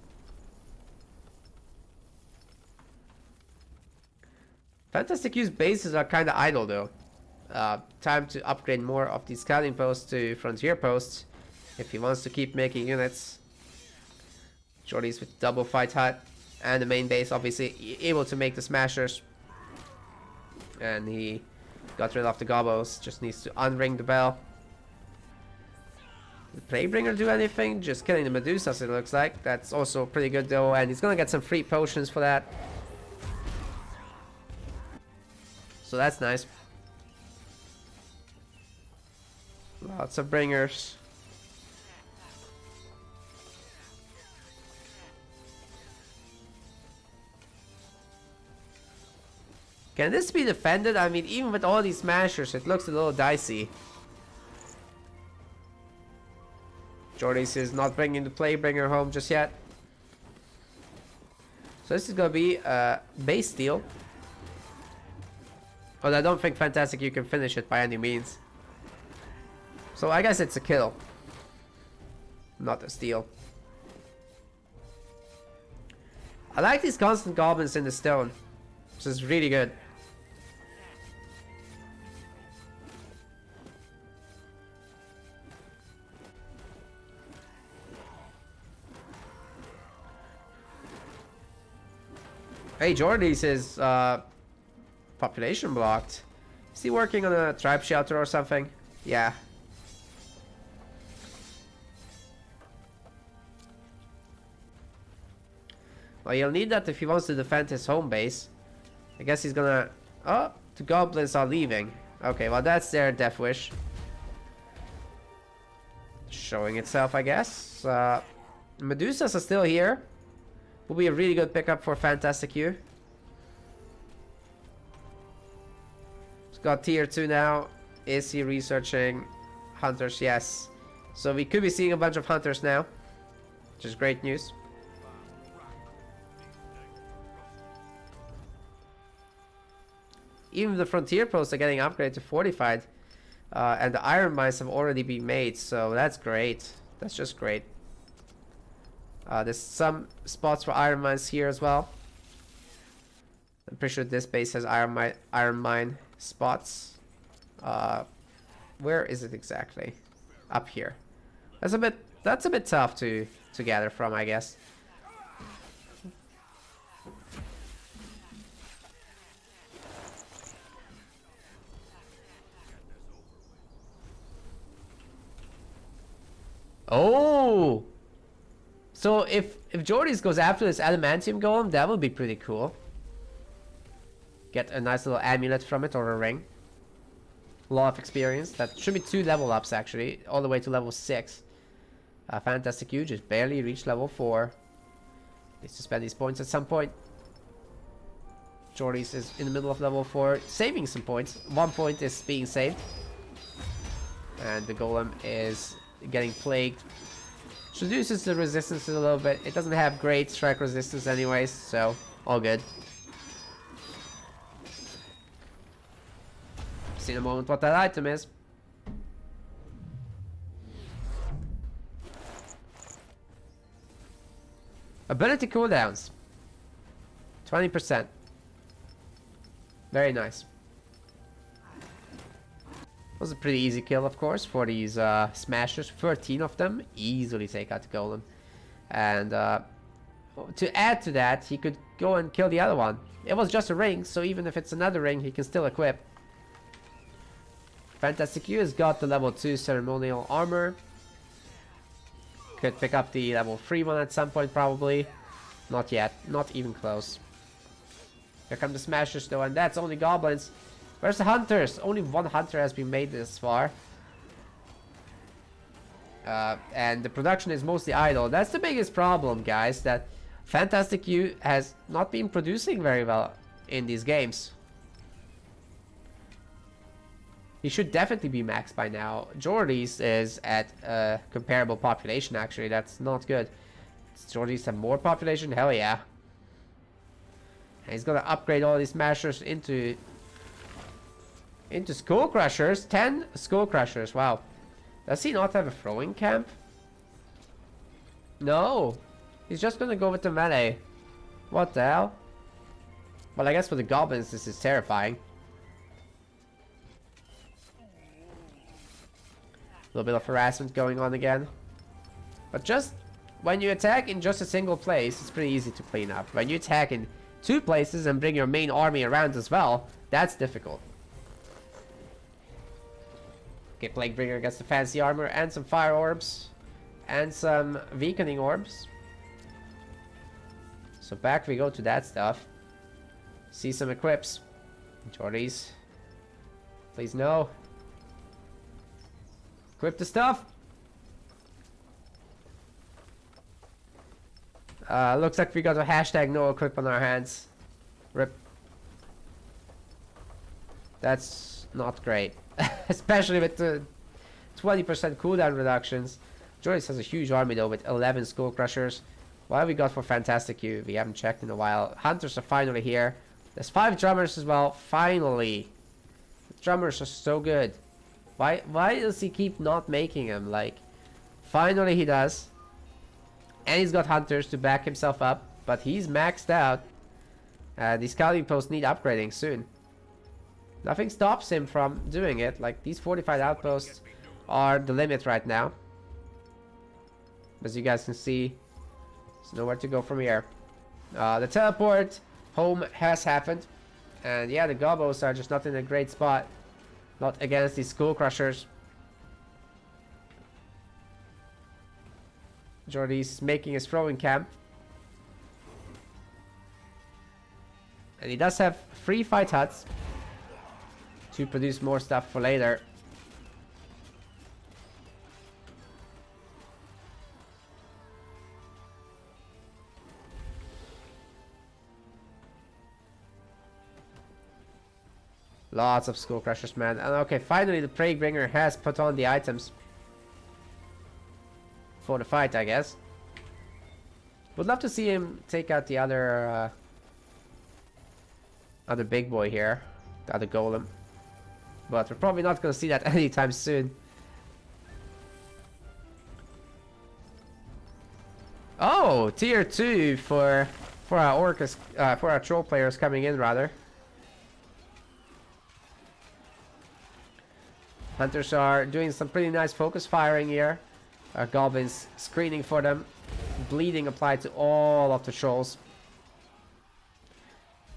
FantasticU's bases are kind of idle though. Time to upgrade more of these scouting posts to frontier posts if he wants to keep making units. Georedes with double fight hut and the main base, obviously able to make the smashers. And he got rid of the gobos, just needs to unring the bell. Did Playbringer do anything? Just killing the Medusas, it looks like. That's also pretty good though, and he's gonna get some free potions for that. So that's nice. Lots of bringers. Can this be defended? I mean, even with all these smashers, it looks a little dicey. Georedes is not bringing the Playbringer home just yet. So this is gonna be a base steal. But I don't think FantasticU can finish it by any means. So I guess it's a kill. Not a steal. I like these constant goblins in the stone. This is really good. Hey, Georedes is population blocked. Is he working on a tribe shelter or something? Yeah. Well, he'll need that if he wants to defend his home base. I guess he's gonna... Oh, the goblins are leaving. Okay, well that's their death wish. Showing itself, I guess. Medusas are still here. Will be a really good pickup for FantasticU. He's got tier 2 now. Is he researching hunters? Yes. So we could be seeing a bunch of hunters now, which is great news. Even the frontier posts are getting upgraded to fortified. And the iron mines have already been made, so that's great. That's just great. There's some spots for iron mines here as well. I'm pretty sure this base has iron mine spots. Where is it exactly? Up here. That's a bit tough to gather from, I guess. Oh! So if Georedes goes after this adamantium golem, that would be pretty cool. Get a nice little amulet from it or a ring. A lot of experience. That should be 2 level ups actually, all the way to level 6. FantasticU just barely reached level 4. Needs to spend these points at some point. Georedes is in the middle of level 4, saving some points. 1 point is being saved. And the golem is getting plagued. Reduces the resistance a little bit. It doesn't have great strike resistance anyways, so all good. See in a moment what that item is. Ability cooldowns. 20%. Very nice. Was a pretty easy kill, of course, for these smashers. 13 of them easily take out the golem. And to add to that, he could go and kill the other one. It was just a ring, so even if it's another ring, he can still equip. FantasticU has got the level 2 ceremonial armor. Could pick up the level 3 one at some point, probably. Not yet, not even close. Here come the smashers though, and that's only goblins. Where's the hunters? Only 1 hunter has been made this far. And the production is mostly idle. That's the biggest problem, guys, that FantasticU has not been producing very well in these games. He should definitely be maxed by now. Georedes is at a comparable population, actually. That's not good. Does Georedes have more population? Hell yeah. And he's gonna upgrade all these smashers into skull crushers. 10 skull crushers. Wow. Does he not have a throwing camp? No. He's just gonna go with the melee. What the hell? Well, I guess for the goblins this is terrifying. A little bit of harassment going on again. But just when you attack in just a single place, it's pretty easy to clean up. When you attack in 2 places and bring your main army around as well, that's difficult. Okay, Plaguebringer gets the fancy armor and some fire orbs. And some weakening orbs. So back we go to that stuff. See some equips. Georedes. Please no. Equip the stuff. Looks like we got a hashtag no equip on our hands. Rip. That's not great. Especially with the 20% cooldown reductions. Georedes has a huge army though with 11 Skull Crushers. What have we got for FantasticU? We haven't checked in a while. Hunters are finally here. There's 5 drummers as well. Finally. The drummers are so good. Why does he keep not making them? Like, finally he does. And he's got hunters to back himself up. But he's maxed out. These scouting posts need upgrading soon. Nothing stops him from doing it. Like, these fortified outposts are the limit right now. As you guys can see, there's nowhere to go from here. The teleport home has happened. And yeah, the gobos are just not in a great spot. Not against these Skull Crushers. Georedes making his throwing camp. And he does have 3 fight huts to produce more stuff for later. Lots of Skull Crushers, man. And okay, finally the Plaguebringer has put on the items for the fight, I guess. Would love to see him take out the other big boy here, the other golem. But we're probably not going to see that anytime soon. Oh, tier 2 for our orcus, for our troll players coming in rather. Hunters are doing some pretty nice focus firing here. Goblins screening for them. Bleeding applied to all of the trolls.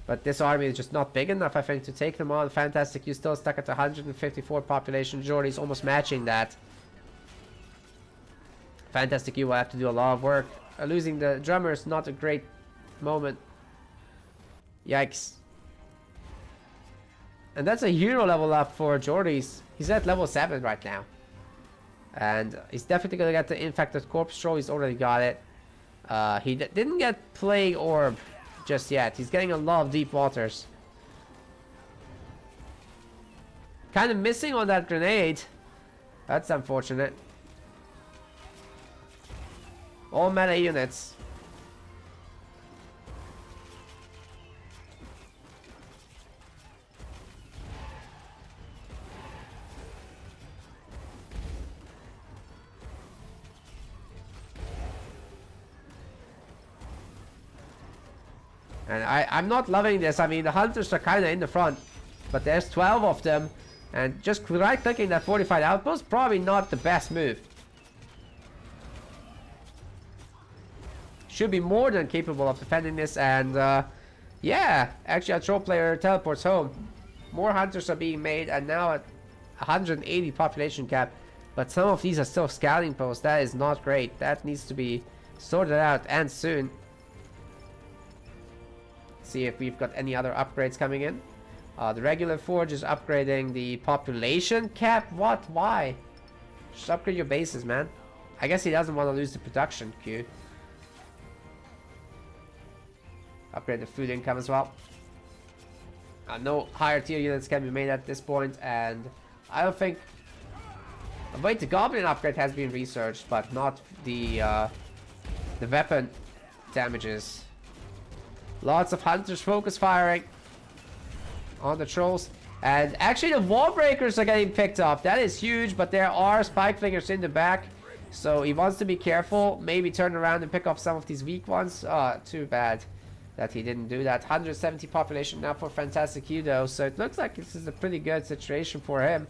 But this army is just not big enough, I think, to take them on. FantasticU still stuck at 154 population. Georedes almost matching that. FantasticU will have to do a lot of work. Losing the drummer is not a great moment. Yikes. And that's a hero level up for Georedes. He's at level 7 right now. And he's definitely going to get the infected corpse troll. He's already got it. He didn't get plague orb just yet. He's getting a lot of deep waters. Kind of missing on that grenade. That's unfortunate. All meta units. And I'm not loving this. I mean, the hunters are kind of in the front. But there's 12 of them. And just right-clicking that fortified outpost, probably not the best move. Should be more than capable of defending this. And, yeah. Actually, a troll player teleports home. More hunters are being made. And now at 180 population cap. But some of these are still scouting posts. That is not great. That needs to be sorted out. And soon. See if we've got any other upgrades coming in. The regular forge is upgrading the population cap. What? Why? Just upgrade your bases, man. I guess he doesn't want to lose the production queue. Upgrade the food income as well. No higher tier units can be made at this point, and I don't think. Wait, the goblin upgrade has been researched, but not the weapon damages. Lots of hunters focus firing on the trolls. And actually the wall breakers are getting picked up. That is huge, but there are spike fingers in the back. So he wants to be careful. Maybe turn around and pick up some of these weak ones. Too bad that he didn't do that. 170 population now for FantasticU though. So it looks like this is a pretty good situation for him.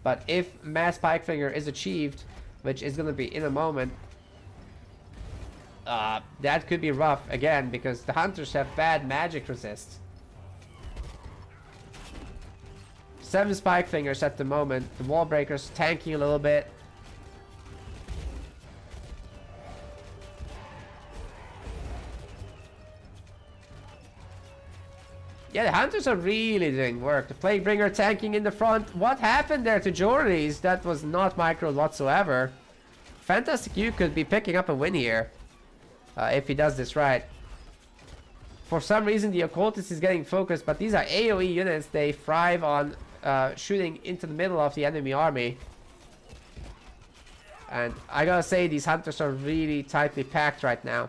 But if mass spike finger is achieved, which is going to be in a moment, that could be rough again because the hunters have bad magic resist. 7 spike fingers at the moment. The wall breakers tanking a little bit. Yeah, the hunters are really doing work. The Plaguebringer tanking in the front. What happened there to Georedes? That was not micro whatsoever. FantasticU could be picking up a win here. If he does this right. For some reason the occultist is getting focused, but these are AoE units. They thrive on shooting into the middle of the enemy army. And I gotta say, these hunters are really tightly packed right now.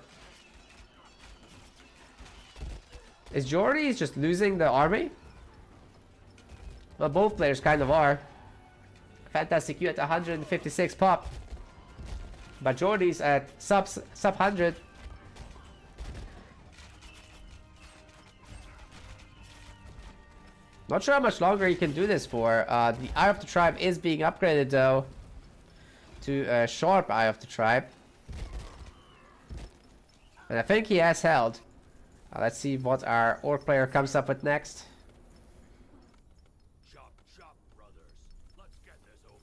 Is Georedes just losing the army? Well, both players kind of are. FantasticU at 156 pop. But Georedes at sub 100. Not sure how much longer he can do this for. The Eye of the Tribe is being upgraded though to a sharp Eye of the Tribe. And I think he has held. Let's see what our orc player comes up with next. Chop, chop, brothers. Let's get this over.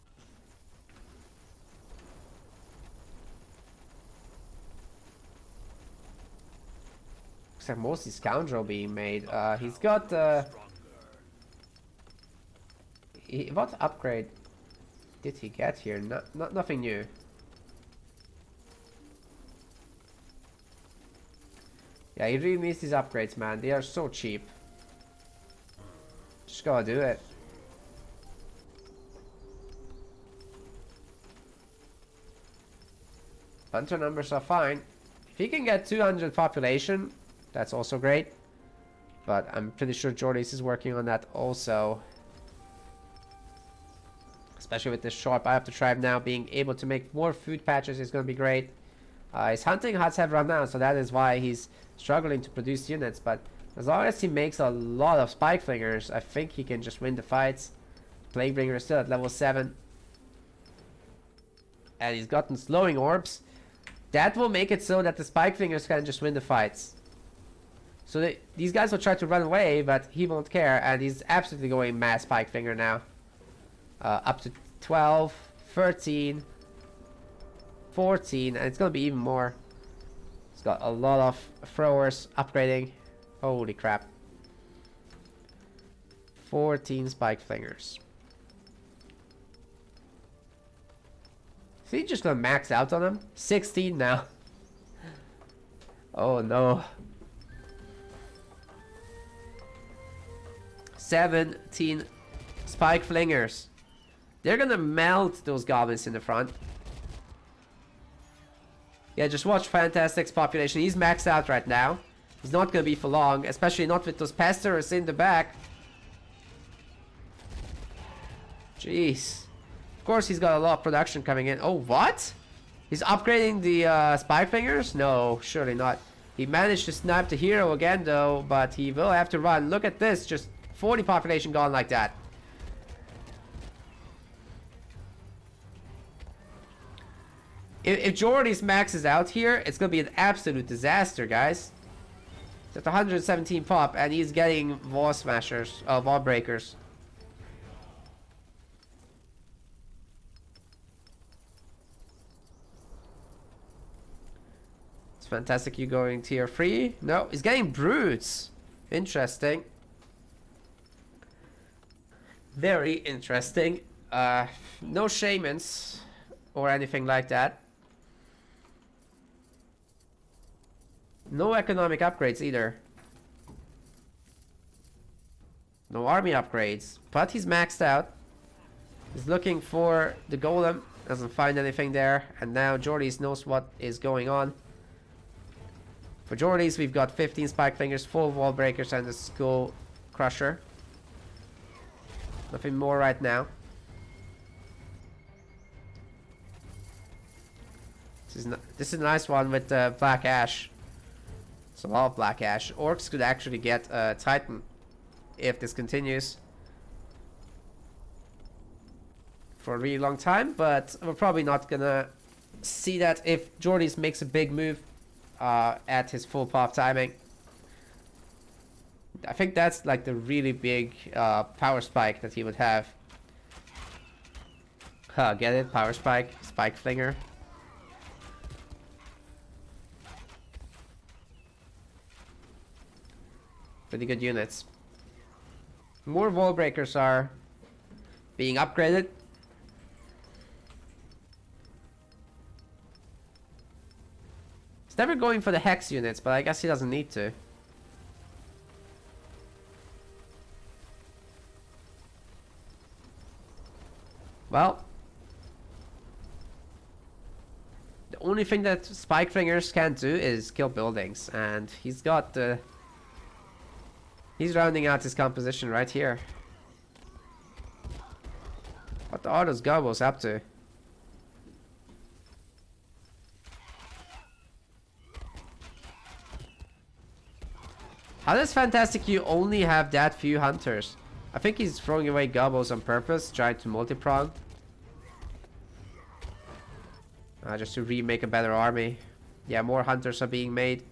Looks like mostly Scoundrel being made. He's got what upgrade did he get here? Nothing new. Yeah, he really needs these upgrades, man. They are so cheap. Just gotta do it. Hunter numbers are fine. If he can get 200 population, that's also great. But I'm pretty sure Georedes is working on that also. Especially with this sharp Eye of the Tribe now, being able to make more food patches is going to be great. His hunting huts have run down, so that is why he's struggling to produce units. But as long as he makes a lot of spike flingers, I think he can just win the fights. Plaguebringer is still at level 7. And he's gotten slowing orbs. That will make it so that the spike flingers can just win the fights. So these guys will try to run away, but he won't care. And he's absolutely going mass spike flinger now. Up to 12, 13, 14, and it's gonna be even more. It's got a lot of throwers upgrading. Holy crap. 14 spike flingers. Is he just gonna max out on them? 16 now. Oh no. 17 spike flingers. They're gonna melt those goblins in the front. Yeah, just watch Fantastic's population. He's maxed out right now. He's not gonna be for long, especially not with those pesters in the back. Jeez. Of course he's got a lot of production coming in. Oh, what? He's upgrading the spike fingers? No, surely not. He managed to snipe the hero again though, but he will have to run. Look at this, just 40 population gone like that. If Georedes maxes out here, it's gonna be an absolute disaster, guys. It's at 117 pop, and he's getting wall smashers, wall breakers. It's fantastic. You going tier 3? No, he's getting brutes. Interesting. Very interesting. No shamans or anything like that. No economic upgrades either. No army upgrades. But he's maxed out. He's looking for the golem. Doesn't find anything there. And now Georedes knows what is going on. For Georedes, we've got 15 spike fingers, 4 wall breakers, and a skull crusher. Nothing more right now. This is a nice one with Black Ash. It's a lot of Black Ash. Orcs could actually get Titan if this continues for a really long time, but we're probably not gonna see that if Georedes makes a big move at his full pop timing. I think that's like the really big power spike that he would have. Get it? Power spike? Spike flinger. Pretty good units. More wall breakers are being upgraded. He's never going for the hex units, but I guess he doesn't need to. Well, the only thing that spike flingers can do is kill buildings, and he's got the... He's rounding out his composition right here. What are those gobos up to? How does FantasticU only have that few hunters? I think he's throwing away gobos on purpose, trying to multi-prong. Just to remake a better army. Yeah, more hunters are being made.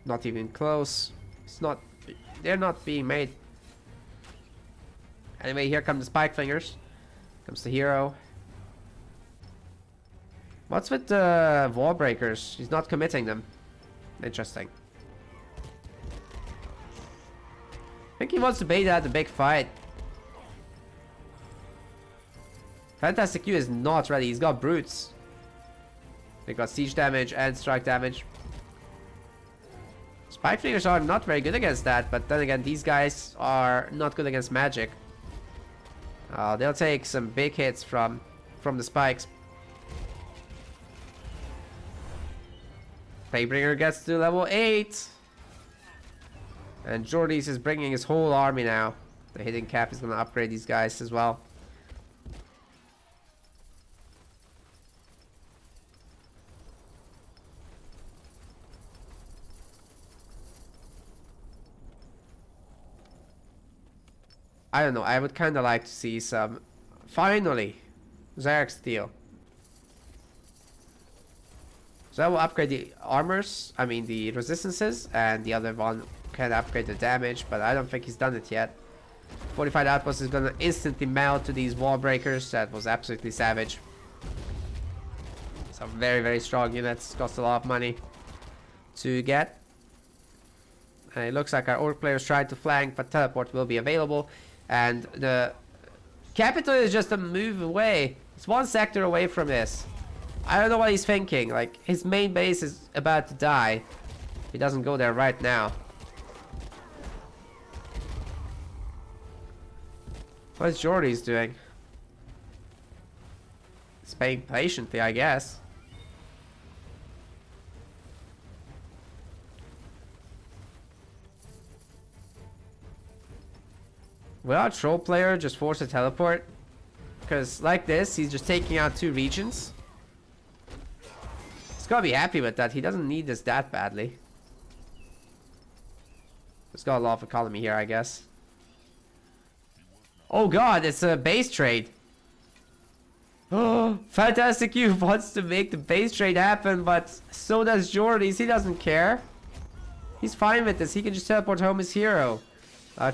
Not even close. It's not... They're not being made. Anyway, here come the spike flingers. Comes the hero. What's with the wall breakers? He's not committing them. Interesting. I think he wants to bait out the big fight. FantasticU is not ready. He's got brutes. They got siege damage and strike damage. Spike flingers are not very good against that, but then again, these guys are not good against magic. They'll take some big hits from the spikes. Playbringer gets to level 8. And Georedes is bringing his whole army now. The hidden cap is going to upgrade these guys as well. I don't know, I would kind of like to see some... Finally! Zarek Steel. So that will upgrade the armors, I mean the resistances, and the other one can upgrade the damage, but I don't think he's done it yet. Fortified Outpost is gonna instantly melt to these wall breakers. That was absolutely savage. Some very, very strong units, cost a lot of money to get. And it looks like our orc players tried to flank, but teleport will be available. And the capital is just a move away. It's one sector away from this. I don't know what he's thinking. Like, his main base is about to die. He doesn't go there right now. What is Georedes doing? He's paying patiently, I guess. Will our troll player just force a teleport? Because like this, he's just taking out 2 regions. He's gotta be happy with that. He doesn't need this that badly. He's got a lot of economy here, I guess. Oh god, it's a base trade. Oh, FantasticU wants to make the base trade happen, but so does Georedes. He doesn't care. He's fine with this. He can just teleport home his hero.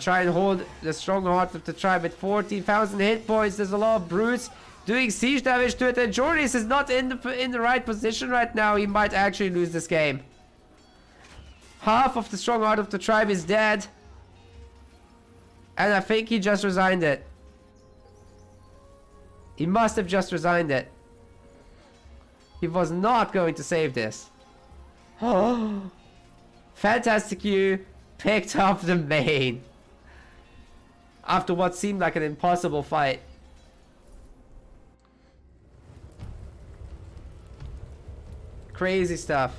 Try and hold the stronghold of the tribe at 14,000 hit points. There's a lot of brutes doing siege damage to it, and Georedes is not in the right position right now. He might actually lose this game. Half of the stronghold of the tribe is dead. And I think he just resigned it. He must have just resigned it. He was not going to save this. Oh, FantasticU picked up the main. After what seemed like an impossible fight. Crazy stuff.